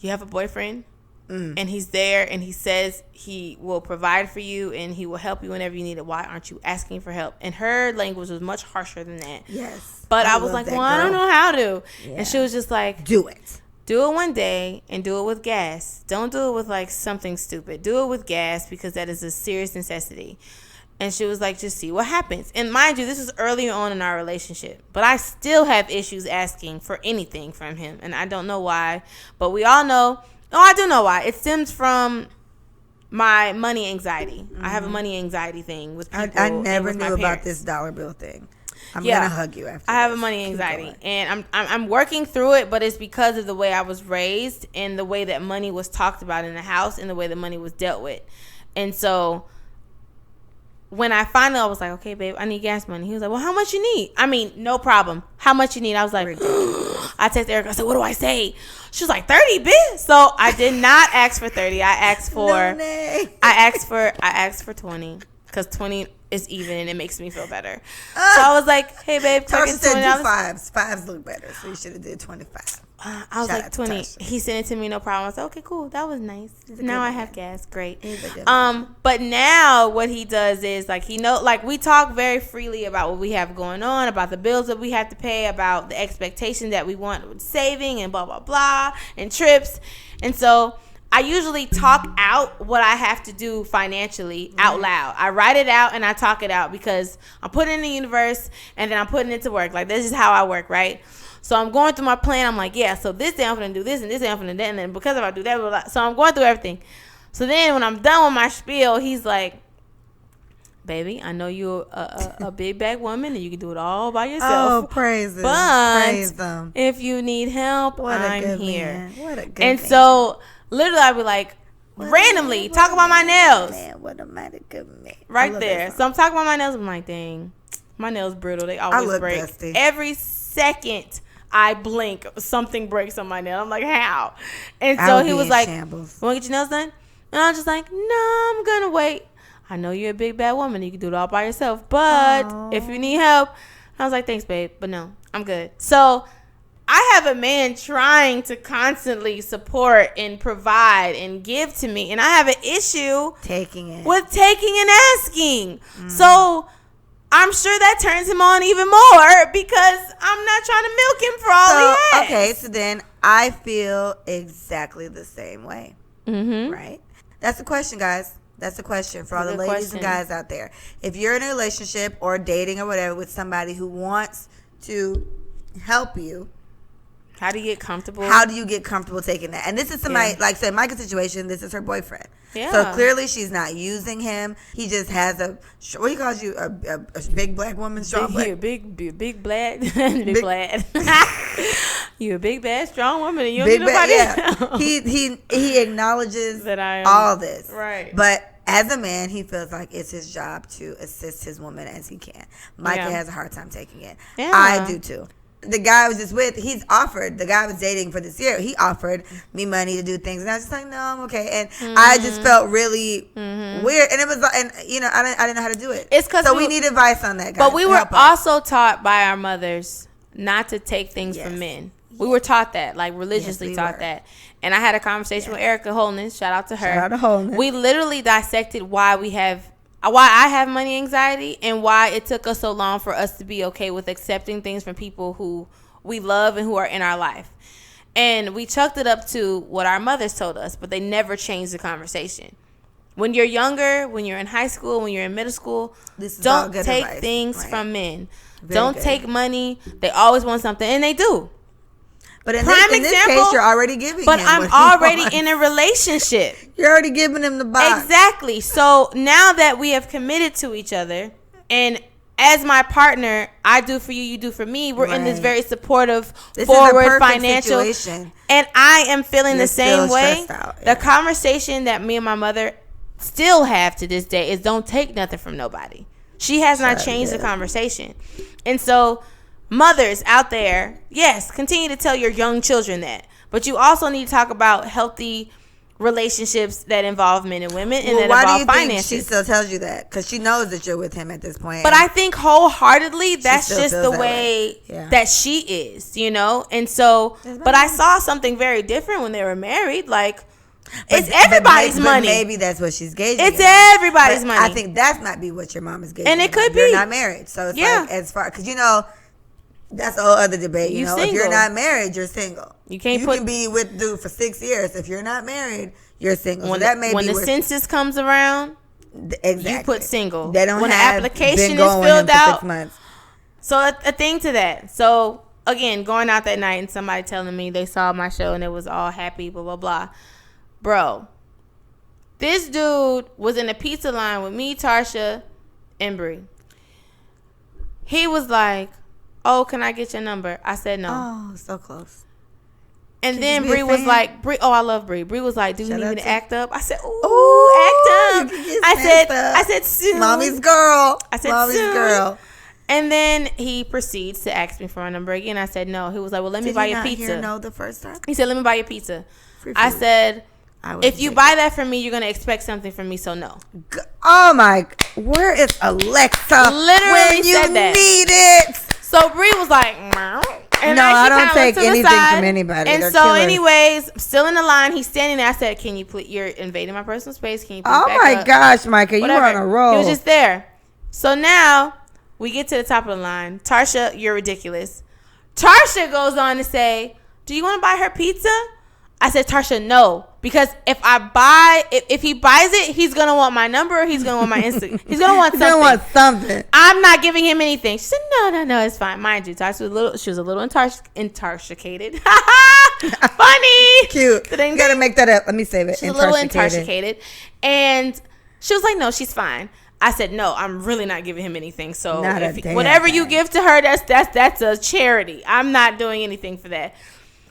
you have a boyfriend and he's there and he says he will provide for you and he will help you whenever you need it. Why aren't you asking for help? And her language was much harsher than that. Yes. But I was like, well, I don't know how to. Yeah. And she was just like, do it. Do it one day and do it with gas. Don't do it with like something stupid. Do it with gas because that is a serious necessity. And she was like, just see what happens. And mind you, this was earlier on in our relationship. But I still have issues asking for anything from him. And I don't know why. But we all know. Oh, I do know why. It stems from my money anxiety. Mm-hmm. I have a money anxiety thing with people. I never knew about this dollar bill thing. I'm going to hug you after I have a money anxiety. And I'm working through it. But it's because of the way I was raised and the way that money was talked about in the house and the way that money was dealt with. And so when I finally, I was like, okay, babe, I need gas money. He was like, well, how much you need? I mean, no problem. How much you need? I was like, I texted Erica. I said, what do I say? She was like, 30, bitch. So I did not ask for 30. I asked for, I asked for 20 because 20 is even and it makes me feel better. So I was like, hey, babe, Tasha said do fives. Fives look better. So you should have did 25. I was like 20. He sent it to me, no problem. I was like, okay, cool. That was nice. Now I have gas. Great. But now what he does is like we talk very freely about what we have going on, about the bills that we have to pay, about the expectation that we want with saving and blah blah blah and trips. And so I usually talk out what I have to do financially out loud. I write it out and I talk it out because I'm putting it in the universe and then I'm putting it to work. Like, this is how I work, right? So I'm going through my plan. I'm like, yeah, so this day I'm going to do this and this day I'm going to do that. And then because if I do that, blah, blah, blah. So I'm going through everything. So then when I'm done with my spiel, he's like, baby, I know you're a big bag woman and you can do it all by yourself. Oh, praise them. But Praise them. if you need help, I'm here. Man. What a good and man. so literally I'd be like, randomly talk about my nails. Man, what a mighty good man. Right there. So I'm talking about my nails. I'm like, dang, my nails brittle. They always break. Dusty. Every second I blink, something breaks on my nail. I'm like, how? And so he was like, shambles. you want to get your nails done? And I was just like, no, I'm going to wait. I know you're a big bad woman. You can do it all by yourself. But if you need help, I was like, thanks, babe. But no, I'm good. So I have a man trying to constantly support and provide and give to me. And I have an issue with taking and asking. So I'm sure that turns him on even more because I'm not trying to milk him for all he has. Okay, so then I feel exactly the same way. Mm-hmm. Right? That's the question, guys. That's the question for all the ladies and guys out there. If you're in a relationship or dating or whatever with somebody who wants to help you, how do you get comfortable? How do you get comfortable taking that? And this is somebody, like I said, Micah's situation, this is her boyfriend. Yeah. So clearly she's not using him. He just has what he calls you, a big black woman, strong black. Big black, big black. You a big bad strong woman and you don't need nobody else. He acknowledges that I am, all this. Right. But as a man, he feels like it's his job to assist his woman as he can. Micah has a hard time taking it. Yeah. I do too. The guy I was just with, the guy I was dating for this year, he offered me money to do things. And I was just like, no, I'm okay. And I just felt really weird. And it was, and you know, I didn't know how to do it. It's because we need advice on that, guys. But we were also taught by our mothers not to take things from men. We were taught that, like religiously taught that. And I had a conversation with Erica Holness. Shout out to her. Shout out to Holness. We literally dissected why I have money anxiety and why it took us so long for us to be okay with accepting things from people who we love and who are in our life. And we chucked it up to what our mothers told us, but they never changed the conversation. When you're younger, when you're in high school, when you're in middle school, don't take things from men. Don't take money. They always want something, and they do. But in this case, you're already giving him But I'm already in a relationship. You're already giving him the box. Exactly. So now that we have committed to each other, and as my partner, I do for you, you do for me, we're in this very supportive, forward financial situation. And I am feeling the same way. The conversation that me and my mother still have to this day is don't take nothing from nobody. She has not changed the conversation. And so mothers out there, yes, continue to tell your young children that. But you also need to talk about healthy relationships that involve men and women and that involve finances. Why do you think she still tells you that? Because she knows that you're with him at this point. But I think wholeheartedly that's just the way that she is, you know? And so, but I saw something very different when they were married. Like, it's everybody's money. Maybe that's what she's gauging. It's everybody's money. I think that might be what your mom is gauging. And it could be. You're not married. So it's like, as far, because you know, that's a whole other debate. You know, if you're not married, you're single. You can be with dude for 6 years. If you're not married, you're single. When, so that may when be the census comes around, you put single. They don't when have the application been going is filled out. 6 months. So a thing to that. So again, going out that night and somebody telling me they saw my show and it was all happy, blah blah blah. Bro, this dude was in a pizza line with me, Tarsha, and Bree. He was like, "Oh, can I get your number?" I said no. Oh, so close. And then Bree was like, I love Bree. Bree was like, "Do you need me to act up?" I said, "Ooh, act up." I said, soon. Mommy's girl. I said, Mommy's girl. And then he proceeds to ask me for my number again. I said no. He was like, "Well, let me buy you pizza." Did you not hear no the first time? He said, "Let me buy you pizza." I said, "If you buy that from me, you're gonna expect something from me, so no." Oh my! Where is Alexa? Literally when you said that. Need it. So Bree was like, and no, I don't take anything from anybody. And so, anyways, I'm still in the line. He's standing there. I said, "Can you please? You're invading my personal space. Can you please back my up?" Gosh, Micah, you were on a roll. He was just there. So now we get to the top of the line. Tarsha, you're ridiculous. Tarsha goes on to say, "Do you want to buy her pizza?" I said, "Tarsha, no, Because if he buys it, he's gonna want my number. He's gonna want my Instagram. He's gonna want something. He's gonna want something. I'm not giving him anything. She said, no, it's fine. Mind you, Tasha was a little intoxicated. Funny. Cute. You gotta make that up. Let me save it. She's a little intoxicated. And she was like, no, she's fine. I said, no, I'm really not giving him anything. So whatever you give to her, that's a charity. I'm not doing anything for that.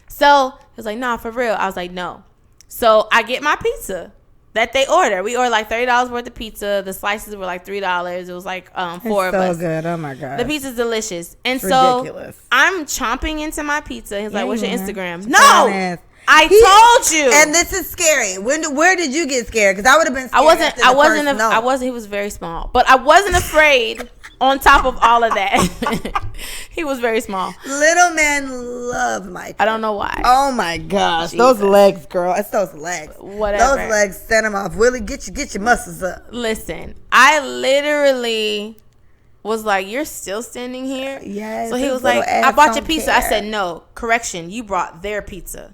So he was like, no, for real. I was like, no. So I get my pizza that they order. We ordered like $30 worth of pizza. The slices were like $3. It was like 4 of us. So good. Oh my god. The pizza's delicious. And it's so ridiculous. I'm chomping into my pizza. He's like, what's your Instagram? No. I told you. And this is scary. Where did you get scared? Because I would have been scared. I wasn't. He was very small, but I wasn't afraid. On top of all of that, he was very small. Little men love Mike. I don't know why. Oh my gosh, Jesus. Those legs, girl. It's those legs. Whatever. Those legs send him off. Willie, get your muscles up. Listen, I literally was like, "You're still standing here." Yes. So he was like, "I bought your pizza." I said, "No, correction. You brought their pizza.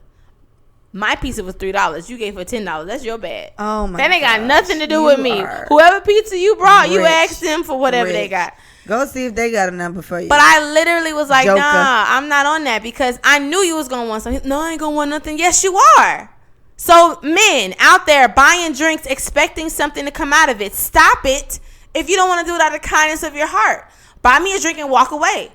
My pizza was $3. You gave her $10. That's your bad. Oh my! That ain't got nothing to do with me. Whoever pizza you brought, you asked them for whatever they got. Go see if they got a number for you. But I literally was like, Joker. Nah, I'm not on that because I knew you was gonna want something. No, I ain't gonna want nothing. Yes, you are. So men out there buying drinks, expecting something to come out of it, stop it. If you don't want to do it out of the kindness of your heart, buy me a drink and walk away.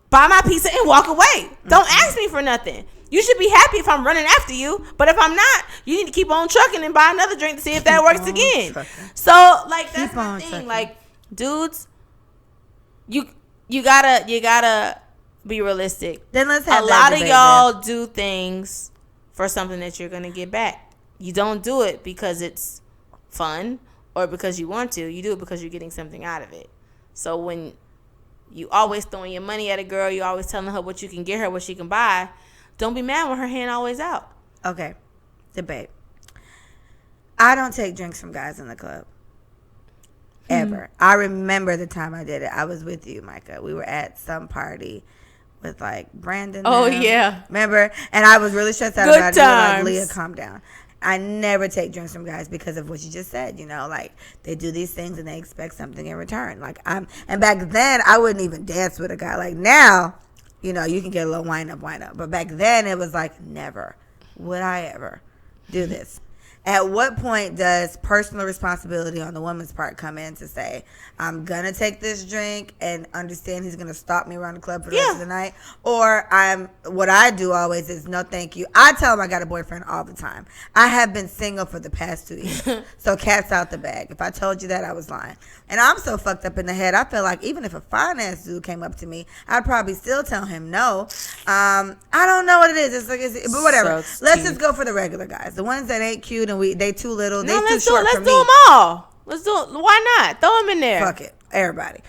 Buy my pizza and walk away. Don't ask me for nothing. You should be happy if I'm running after you, but if I'm not, you need to keep on trucking and buy another drink to see if that works again. So, like, that's my thing. Trucking. Like, dudes, you gotta be realistic. Then let's have a lot of y'all do things for something that you're gonna get back. You don't do it because it's fun or because you want to. You do it because you're getting something out of it. So when you always throwing your money at a girl, you always telling her what you can get her, what she can buy. Don't be mad when her hand always out. Okay. Debate. I don't take drinks from guys in the club. Ever. I remember the time I did it. I was with you, Micah. We were at some party with like Brandon. Oh, yeah. Remember? And I was really stressed out about it. Like, Leah, calm down. I never take drinks from guys because of what you just said. You know, like they do these things and they expect something in return. Like and back then I wouldn't even dance with a guy. Like now, you know, you can get a little wind up. But back then, it was like, never would I ever do this. At what point does personal responsibility on the woman's part come in to say, I'm going to take this drink and understand he's going to stalk me around the club for the rest of the night? Or what I do always is, no, thank you. I tell him I got a boyfriend all the time. I have been single for the past 2 years. So cat's out the bag. If I told you that, I was lying. And I'm so fucked up in the head, I feel like even if a fine-ass dude came up to me, I'd probably still tell him no. I don't know what it is. It's like, but whatever. So let's just go for the regular guys. The ones that ain't cute and they too little, they too short for me. Let's do them all. Let's do it. Why not? Throw them in there. Fuck it. Everybody.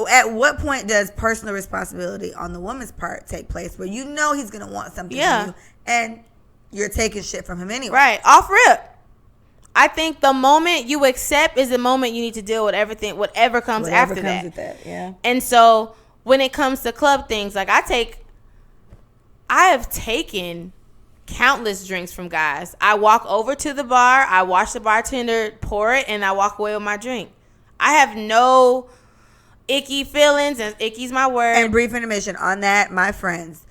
At what point does personal responsibility on the woman's part take place where you know he's going to want something from you and you're taking shit from him anyway? Right. Off rip. I think the moment you accept is the moment you need to deal with everything, whatever comes after that. With that. Yeah. And so when it comes to club things, like I have taken countless drinks from guys. I walk over to the bar, I watch the bartender pour it, and I walk away with my drink. I have no icky feelings, and icky's my word. And brief intermission on that, my friends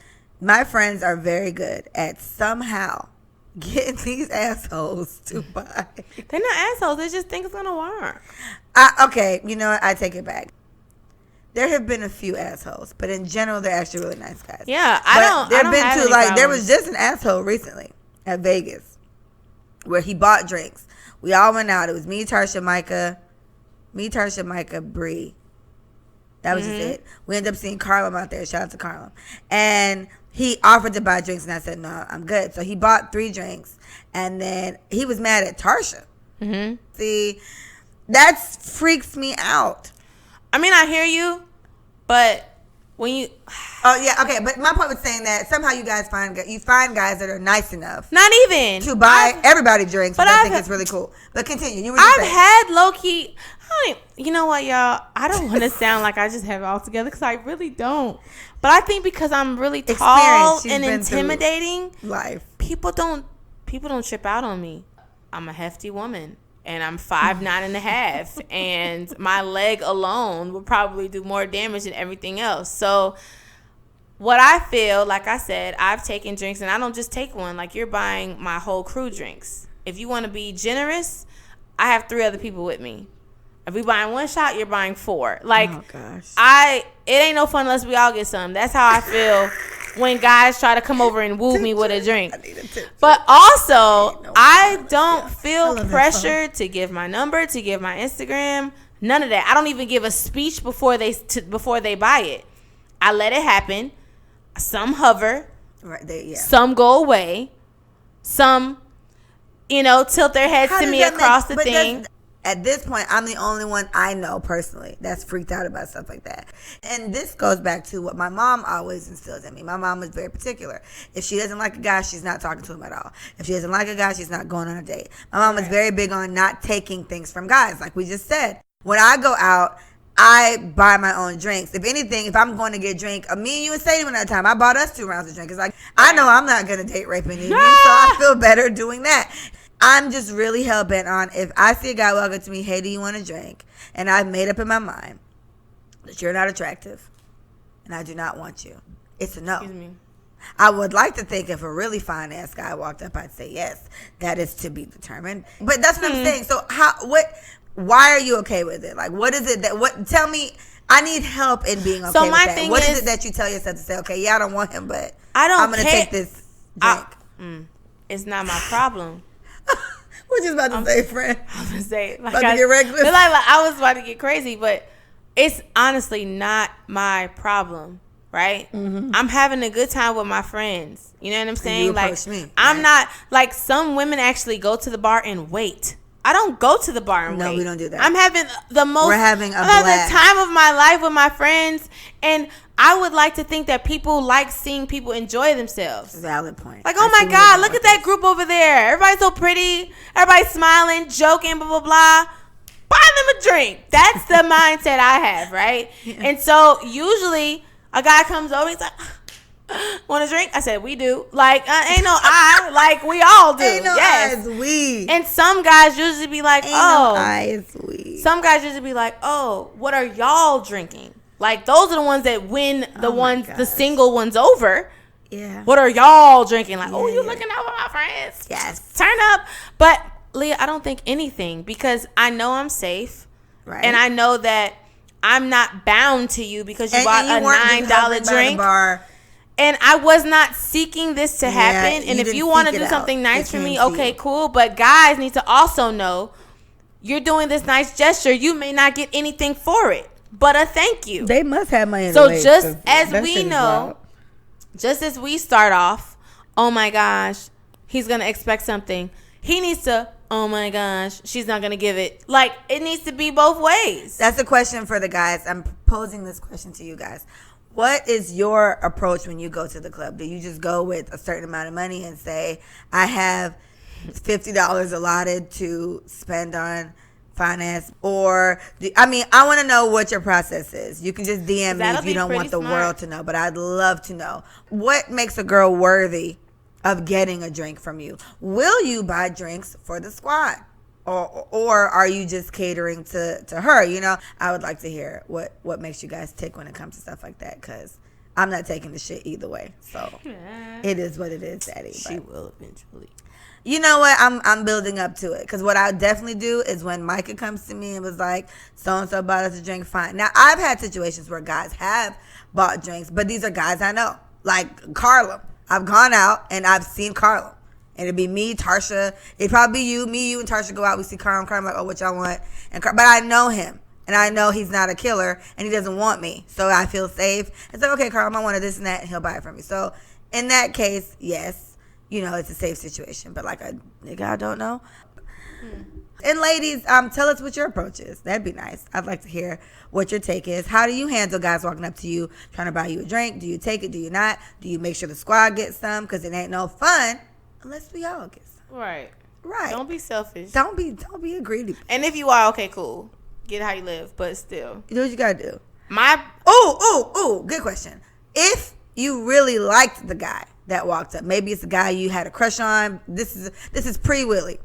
are very good at somehow getting these assholes to buy. They're not assholes. They just think it's going to work. Okay, you know what? I take it back. There have been a few assholes, but in general, they're actually really nice guys. Yeah, there was just an asshole recently at Vegas where he bought drinks. We all went out. It was me, Tarsha, Micah, Bree. That was just it. We ended up seeing Carlum out there. Shout out to Carlum. And he offered to buy drinks, and I said, no, I'm good. So he bought 3 drinks, and then he was mad at Tarsha. Mm-hmm. See, that freaks me out. I mean, I hear you, but when you... Oh, yeah, okay. But my point was saying that somehow you find guys that are nice enough. Not even. To buy everybody drinks, but I think it's really cool. But continue. I've had low-key... You know what, y'all? I don't want to sound like I just have it all together because I really don't. But I think because I'm really tall and intimidating, life. people don't people don't trip out on me. I'm a hefty woman. And I'm 5'9.5", and my leg alone would probably do more damage than everything else. So what I feel, like I said, I've taken drinks, and I don't just take one. Like, you're buying my whole crew drinks. If you want to be generous, I have 3 other people with me. If we buying 1 shot, you're buying 4. Like, oh gosh, it ain't no fun unless we all get some. That's how I feel when guys try to come over and woo me with a drink. But also, I don't feel pressure to give my number, to give my Instagram, none of that. I don't even give a speech before they buy it. I let it happen. Some hover, right there, yeah. Some go away, some, tilt their heads to me across the thing. At this point, I'm the only one I know personally that's freaked out about stuff like that. And this goes back to what my mom always instills in me. My mom was very particular. If she doesn't like a guy, she's not talking to him at all. If she doesn't like a guy, she's not going on a date. My mom was very big on not taking things from guys, like we just said. When I go out, I buy my own drinks. If anything, if I'm going to get a drink, me and you and Sadie went that time, I bought us 2 rounds of drink. It's like, I know I'm not going to date rape any of you, so I feel better doing that. I'm just really hell-bent on, if I see a guy walk up to me, hey, do you want a drink? And I've made up in my mind that you're not attractive and I do not want you. It's a no. Excuse me. I would like to think if a really fine-ass guy walked up, I'd say yes. That is to be determined. But that's what I'm saying. So why are you okay with it? Like, what is it tell me, I need help in being okay with that. What is it that you tell yourself to say, okay, yeah, I don't want him, but I'm going to take this drink? It's not my problem. What you about to say, friend? I was going to say, about to get reckless? Like, I was about to get crazy, but it's honestly not my problem, right? Mm-hmm. I'm having a good time with my friends. You know what I'm saying? You approach me. I'm not, like, some women actually go to the bar and wait. I don't go to the bar and wait. No, we don't do that. I'm having We're having a blast. the time of my life with my friends, and I would like to think that people like seeing people enjoy themselves. Valid point. Like, oh my God, look at that group over there. Everybody's so pretty. Everybody's smiling, joking, blah, blah, blah. Buy them a drink. That's the mindset I have, right? Yeah. And so usually a guy comes over, he's like, want a drink? I said, we do. Like, ain't no I. Like, we all do. Ain't no eyes, we. And some guys usually be like, ain't no eyes, we. Some guys usually be like, oh, what are y'all drinking? Like, those are the ones that win the single ones over. Yeah. What are y'all drinking? Like, you looking out for my friends? Yes. Turn up. But, Leah, I don't think anything, because I know I'm safe. Right. And I know that I'm not bound to you because you bought a $9 drink. And I was not seeking this to happen. And if you want to do something nice for me, okay, cool. But guys need to also know you're doing this nice gesture. You may not get anything for it, but a thank you. They must have money. So just as we know, just as we start off, oh my gosh, he's going to expect something. He needs to, oh my gosh, she's not going to give it. Like, it needs to be both ways. That's a question for the guys. I'm posing this question to you guys. What is your approach when you go to the club? Do you just go with a certain amount of money and say, I have $50 allotted to spend on finance? Or, I want to know what your process is. You can just DM me if you don't want the world to know, but I'd love to know. What makes a girl worthy of getting a drink from you? Will you buy drinks for the squad? Or are you just catering to her? I would like to hear what makes you guys tick when it comes to stuff like that, because I'm not taking the shit either way. So it is what it is, Daddy. She will eventually. You know what? I'm building up to it, because what I definitely do is when Micah comes to me and was like, so-and-so bought us a drink, fine. Now, I've had situations where guys have bought drinks, but these are guys I know. Like Carlum. I've gone out and I've seen Carlum. And it'd be me, Tarsha. It'd probably be you. Me, you, and Tarsha go out. We see Carl. I'm like, oh, what y'all want? But I know him. And I know he's not a killer. And he doesn't want me. So I feel safe. It's like, okay, Carl, I want this and that. And he'll buy it from me. So in that case, yes. It's a safe situation. But like a nigga I don't know. And ladies, tell us what your approach is. That'd be nice. I'd like to hear what your take is. How do you handle guys walking up to you trying to buy you a drink? Do you take it? Do you not? Do you make sure the squad gets some? Because it ain't no fun unless we all get some. Right. Don't be selfish. Don't be a greedy. And if you are, okay, cool. Get how you live, but still. You do what you gotta do. Good Good question. If you really liked the guy that walked up. Maybe it's a guy you had a crush on. This is pre-Willie.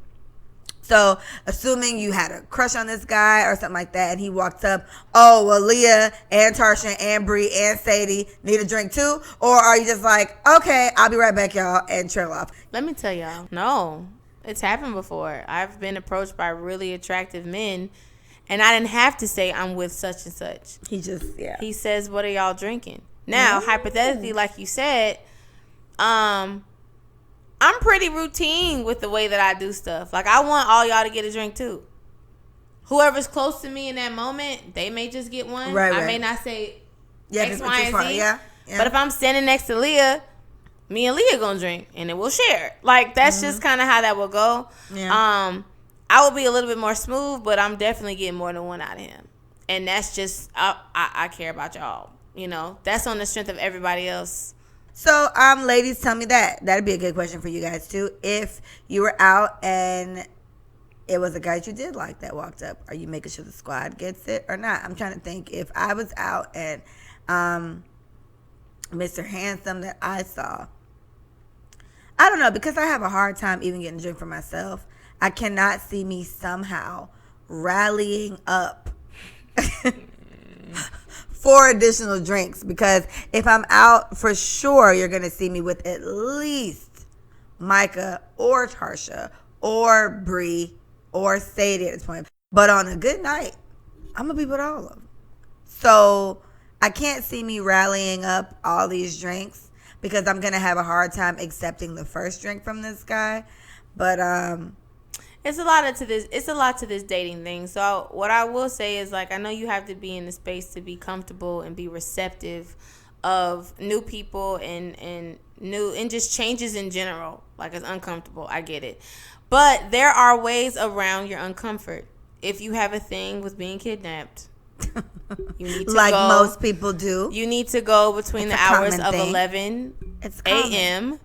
So, assuming you had a crush on this guy or something like that, and he walked up, oh, well, Leah and Tarsha and Bree and Sadie need a drink too? Or are you just like, okay, I'll be right back, y'all, and trail off? Let me tell y'all, no, it's happened before. I've been approached by really attractive men, and I didn't have to say I'm with such and such. He says, what are y'all drinking? Now, hypothetically, like you said, I'm pretty routine with the way that I do stuff. Like, I want all y'all to get a drink, too. Whoever's close to me in that moment, they may just get one. Right. I may not say X, Y, and Z. Yeah. But if I'm standing next to Leah, me and Leah gonna drink, and then we'll share. Like, that's just kind of how that will go. Yeah. I will be a little bit more smooth, but I'm definitely getting more than one out of him. And that's just, I care about y'all. You know, that's on the strength of everybody else. So, ladies, tell me that. That'd be a good question for you guys, too. If you were out and it was a guy that you did like that walked up, are you making sure the squad gets it or not? I'm trying to think. If I was out and Mr. Handsome that I saw, I don't know, because I have a hard time even getting a drink for myself. I cannot see me somehow rallying up for additional drinks, because if I'm out, for sure you're going to see me with at least Micah or Tarsha or Bree or Sadie at this point. But on a good night, I'm going to be with all of them. So I can't see me rallying up all these drinks, because I'm going to have a hard time accepting the first drink from this guy. But it's a lot to this dating thing. So what I will say is, like, I know you have to be in the space to be comfortable and be receptive of new people and just changes in general. Like, it's uncomfortable. I get it. But there are ways around your uncomfort. If you have a thing with being kidnapped, you need to like go, most people do. You need to go between the hours of thing. 11 a.m.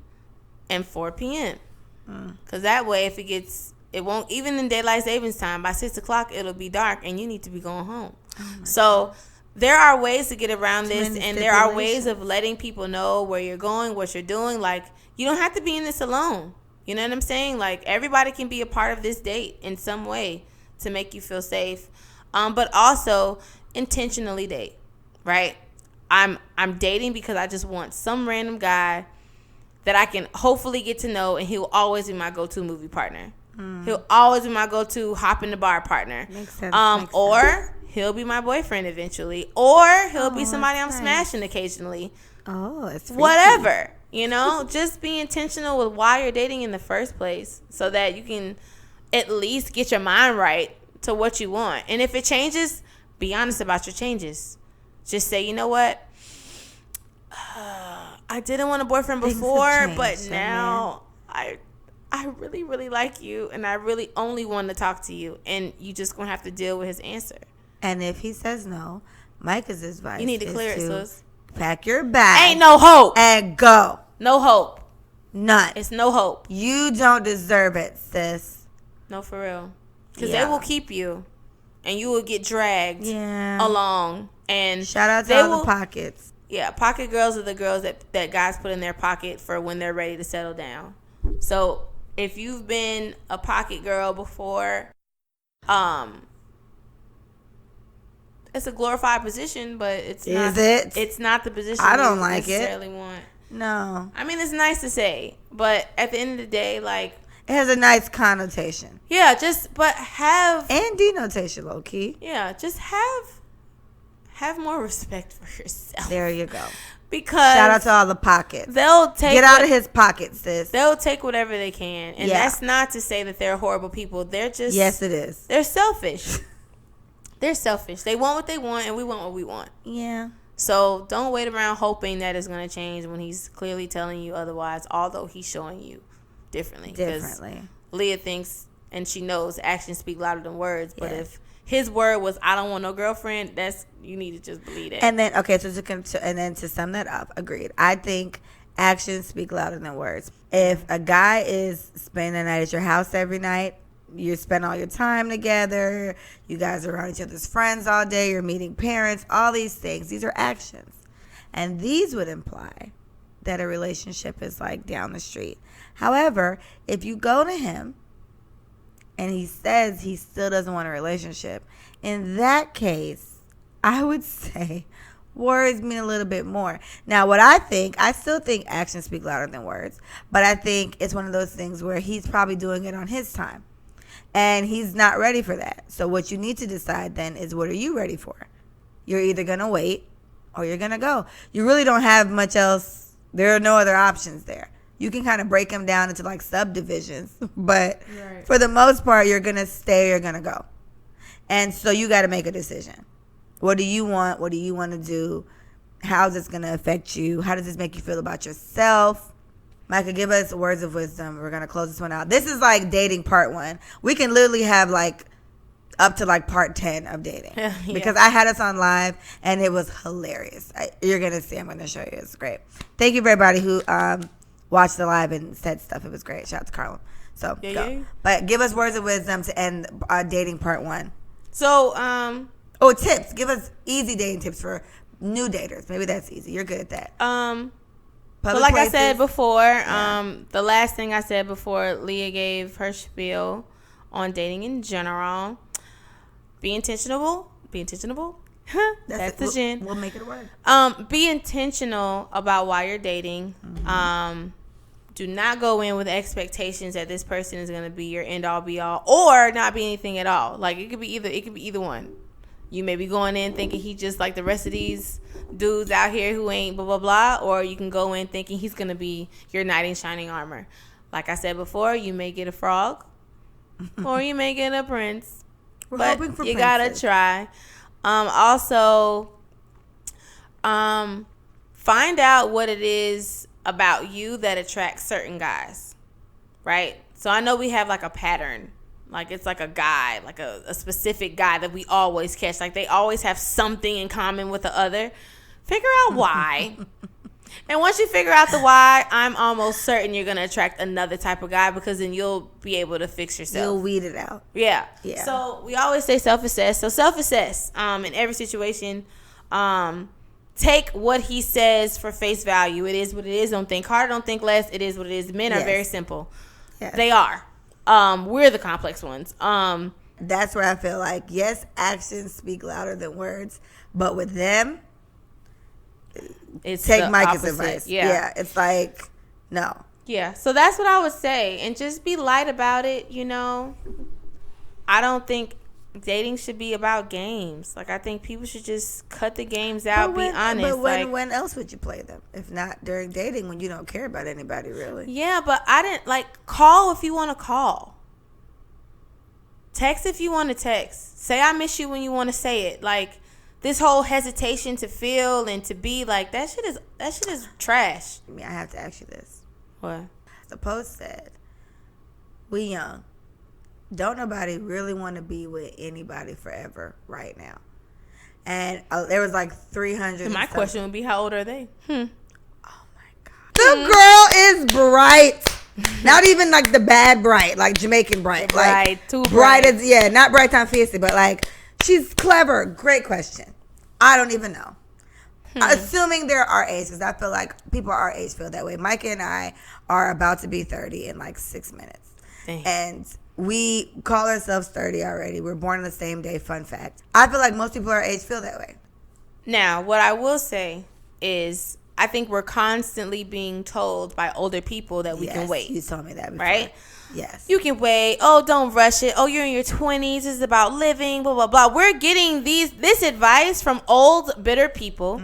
and 4 p.m. Because that way, if it won't, even in daylight savings time, by 6 o'clock, it'll be dark and you need to be going home. So there are ways to get around this, and there are ways of letting people know where you're going, what you're doing. Like, you don't have to be in this alone. You know what I'm saying? Like, everybody can be a part of this date in some way to make you feel safe. But also intentionally date, right? I'm dating because I just want some random guy that I can hopefully get to know, and he'll always be my go-to movie partner. He'll always be my go-to hop in the bar partner. Makes sense. Or he'll be my boyfriend eventually, or he'll be somebody I'm smashing occasionally. Oh, it's freaky. Whatever, you know. Just be intentional with why you're dating in the first place, so that you can at least get your mind right to what you want. And if it changes, be honest about your changes. Just say, you know what, I didn't want a boyfriend before, but now I really, really like you, and I really only want to talk to you, and you just gonna have to deal with his answer. And if he says no, Micah's advice, you need to clear it, sis. Pack your bag. Ain't no hope. And go. No hope. None. It's no hope. You don't deserve it, sis. No, for real. Because they will keep you, and you will get dragged along. And shout out to all the pockets. Yeah, pocket girls are the girls that guys put in their pocket for when they're ready to settle down. So if you've been a pocket girl before, it's a glorified position, but it's not. Is it? It's not the position I don't like necessarily it. Want. No. I mean, it's nice to say, but at the end of the day, like, it has a nice connotation. Yeah, but have and denotation, low key. Yeah, just have more respect for yourself. There you go. Because shout out to all the pockets. They'll take out of his pocket, sis. They'll take whatever they can, and that's not to say that they're horrible people. They're just it is. They're selfish. They're selfish. They want what they want, and we want what we want. Yeah. So don't wait around hoping that it's going to change when he's clearly telling you otherwise, although he's showing you differently. Leah thinks, and she knows, actions speak louder than words. But if his word was, I don't want no girlfriend, you need to just believe it. And then, to sum that up, agreed. I think actions speak louder than words. If a guy is spending the night at your house every night, you spend all your time together, you guys are around each other's friends all day, you're meeting parents, all these things, these are actions. And these would imply that a relationship is like down the street. However, if you go to him and he says he still doesn't want a relationship, in that case, I would say words mean a little bit more. Now, what I still think actions speak louder than words, but I think it's one of those things where he's probably doing it on his time, and he's not ready for that. So what you need to decide then is, what are you ready for? You're either going to wait or you're going to go. You really don't have much else. There are no other options there. You can kind of break them down into like subdivisions, but for the most part, you're going to stay or you're going to go. And so you got to make a decision. What do you want? What do you want to do? How's this going to affect you? How does this make you feel about yourself? Micah, give us words of wisdom. We're going to close this one out. This is like dating part 1. We can literally have like up to like part 10 of dating. Because I had us on live and it was hilarious. You're going to see. I'm going to show you. It's great. Thank you for everybody who watched the live and said stuff. It was great. Shout out to Carlin. So go. Yeah. But give us words of wisdom to end dating part 1. So, tips. Give us easy dating tips for new daters. Maybe that's easy. You're good at that. So like places. I said before, the last thing I said before Leah gave her spiel on dating in general, be intentional. That's the gin. We'll make it a word. Be intentional about why you're dating. Mm-hmm. Do not go in with expectations that this person is going to be your end all be all, or not be anything at all. Like it could be either one. You may be going in thinking he just like the rest of these dudes out here who ain't blah, blah, blah. Or you can go in thinking he's going to be your knight in shining armor. Like I said before, you may get a frog or you may get a prince. We're hoping for you got to try. Also, find out what it is about you that attracts certain guys. Right? So I know we have like a pattern. Like it's like a guy, like a specific guy that we always catch. Like they always have something in common with the other. Figure out why. And once you figure out the why, I'm almost certain you're going to attract another type of guy, because then you'll be able to fix yourself. You'll weed it out. Yeah. So we always say self-assess. So self-assess in every situation. Take what he says for face value. It is what it is. Don't think harder. Don't think less. It is what it is. Men are very simple. Yes. They are. We're the complex ones. That's where I feel like, yes, actions speak louder than words, but with them, take Micah's advice. Yeah, it's like, no. Yeah, so that's what I would say, and just be light about it. I don't think dating should be about games. Like I think people should just cut the games out. Be honest. But when else would you play them if not during dating, when you don't care about anybody really? Yeah, but I didn't call if you want to call. Text if you want to text. Say I miss you when you want to say it. Like this whole hesitation to feel and to be like that shit is trash. I have to ask you this. What? The post said, "We young. Don't nobody really want to be with anybody forever right now." And there was like 300. My question would be, how old are they? Oh my God. The girl is bright. Not even like the bad bright, like Jamaican bright. Like too bright. As, not bright time fancy, but like she's clever. Great question. I don't even know. Assuming they're our age, because I feel like people our age feel that way. Micah and I are about to be 30 in like 6 minutes. Dang. And we call ourselves 30 already. We're born on the same day. Fun fact. I feel like most people our age feel that way. Now, what I will say is I think we're constantly being told by older people that we can wait. You told me that before. Right? Yes. You can wait. Oh, don't rush it. Oh, you're in your 20s. This is about living, blah, blah, blah. We're getting this advice from old, bitter people.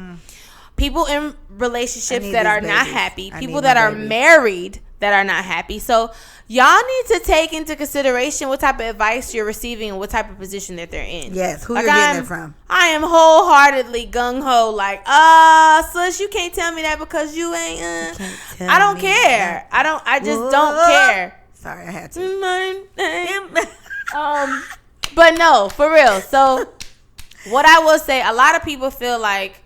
People in relationships that are not happy. People that are married that are not happy. So y'all need to take into consideration what type of advice you're receiving and what type of position that they're in. Yes, who you're getting it from. I am wholeheartedly gung-ho like, sis, you can't tell me that because you ain't, I don't care. I just don't care. Sorry, I had to. But no, for real. So what I will say, a lot of people feel like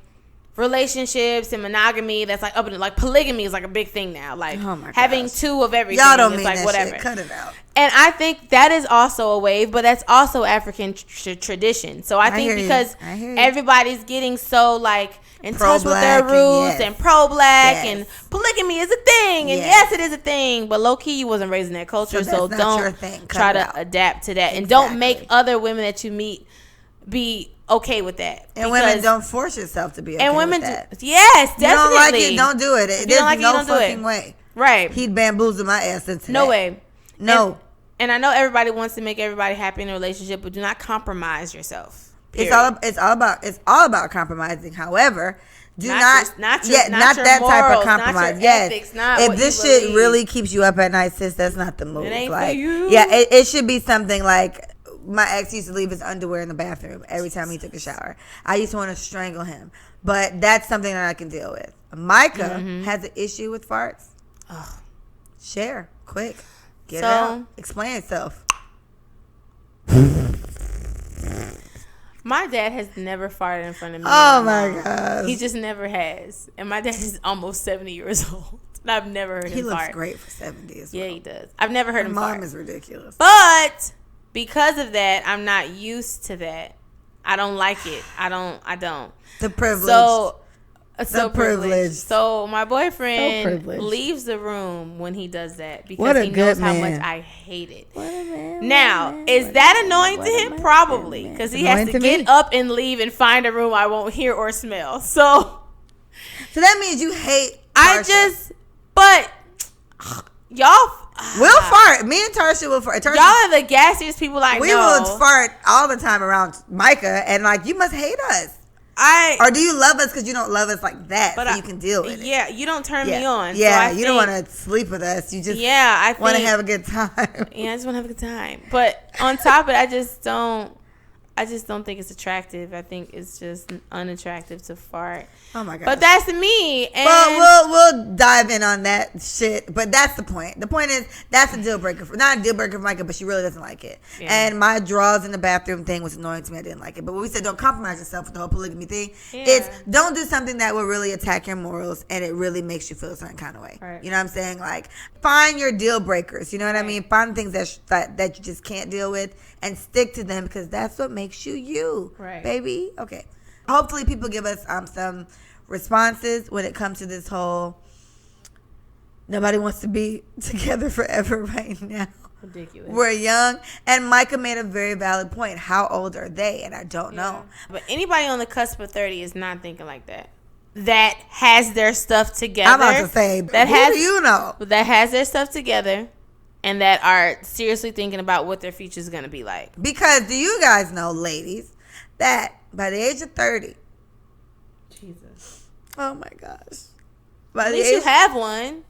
relationships and monogamy, that's like up in like polygamy is like a big thing now. Like having two of everything. Y'all don't is mean like that whatever. Shit. Cut it out. And I think that is also a wave, but that's also African tradition. So I think because everybody's getting so like in touch with their roots and pro-black and Yes. polygamy is a thing and yes, it is a thing, but low-key you wasn't raised in that culture, so don't try to adapt to that and don't make other women that you meet be okay with that. And women, don't force yourself to be okay and women with that. Yes, definitely. You don't like it, don't do it. There's like no fucking way. Right. He'd bamboozle my ass into No that. way. No. And I know everybody wants to make everybody happy in a relationship, but do not compromise yourself. Period. It's all about compromising. However, not that morals, type of compromise. Not yes. ethics, not if what this you shit believe. really keeps you up at night, sis, that's not the move. It ain't like, for you. Yeah, it should be something like my ex used to leave his underwear in the bathroom every time he took a shower. I used to want to strangle him, but that's something that I can deal with. Micah has an issue with farts. Ugh. Share quick, get it out, explain yourself. My dad has never farted in front of me. Oh my God. He just never has. And my dad is almost 70 years old. And I've never heard him fart. He looks great for 70 as well. Yeah, he does. I've never heard him fart. Mom is ridiculous. But because of that, I'm not used to that. I don't like it. I don't. The privilege. So privileged. So my boyfriend privileged. leaves the room when he does that because he knows how much I hate it. Is that annoying to him? Probably, because he has to get up and leave and find a room I won't hear or smell. So that means you hate Tarsha. But y'all we'll fart. Me and Tarsha will fart. Tarsha, y'all are the gassiest people I know. We will fart all the time around Micah, and like, you must hate us. Or do you love us because you don't love us like that, so you can deal with it? Yeah, you don't turn me on. Yeah, so you don't want to sleep with us. You just I want to have a good time. Yeah, I just want to have a good time. But on top of it, I just don't think it's attractive. I think it's just unattractive to fart. Oh my God. But that's me. And well, we'll dive in on that shit. But that's the point. The point is, that's a deal breaker. Not a deal breaker for Micah, but she really doesn't like it. Yeah. And my drawers in the bathroom thing was annoying to me. I didn't like it. But when we said don't compromise yourself with the whole polygamy thing, it's don't do something that will really attack your morals and it really makes you feel a certain kind of way. Right. You know what I'm saying? Like, find your deal breakers. You know what I mean? Find things that you just can't deal with and stick to them because that's what makes you, baby. Okay. Hopefully people give us some responses when it comes to this whole nobody wants to be together forever right now. Ridiculous. We're young. And Micah made a very valid point. How old are they? And I don't know. But anybody on the cusp of 30 is not thinking like that. That has their stuff together. I'm about to say, do you know? That has their stuff together. And that are seriously thinking about what their future is going to be like. Because do you guys know, ladies, that by the age of 30, Jesus. Oh my gosh. At least you have one.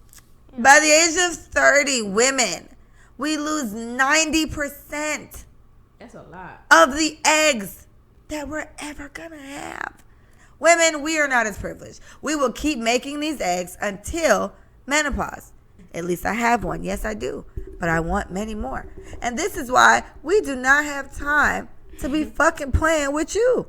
By the age of 30, women, we lose 90%. That's a lot. Of the eggs that we're ever going to have. Women, we are not as privileged. We will keep making these eggs until menopause. At least I have one. Yes, I do. But I want many more. And this is why we do not have time to be fucking playing with you.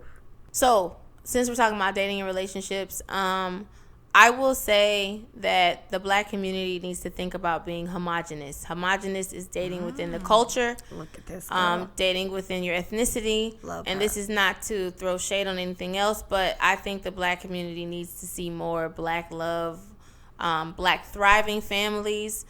So, since we're talking about dating and relationships, I will say that the black community needs to think about being homogenous. Homogenous is dating within the culture. Look at this girl. Dating within your ethnicity. Love and her. This is not to throw shade on anything else, but I think the black community needs to see more black love, black thriving families.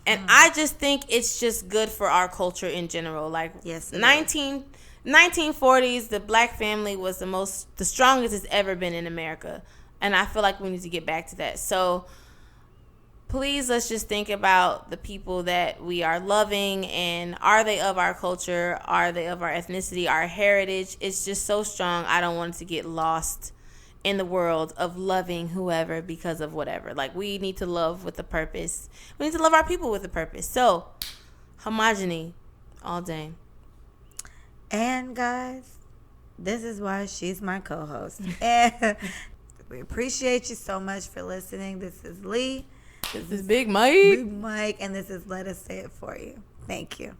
And I just think it's just good for our culture in general. Like, yes, 1940s, the black family was the strongest it's ever been in America. And I feel like we need to get back to that. So please, let's just think about the people that we are loving, and are they of our culture? Are they of our ethnicity, our heritage? It's just so strong. I don't want it to get lost in the world of loving whoever because of whatever. Like, we need to love with a purpose. We need to love our people with a purpose. So, homogeny all day. And guys, this is why she's my co-host. And we appreciate you so much for listening. This is Lee. This is Big Mike. Big Mike. And this is Let Us Say It For You. Thank you.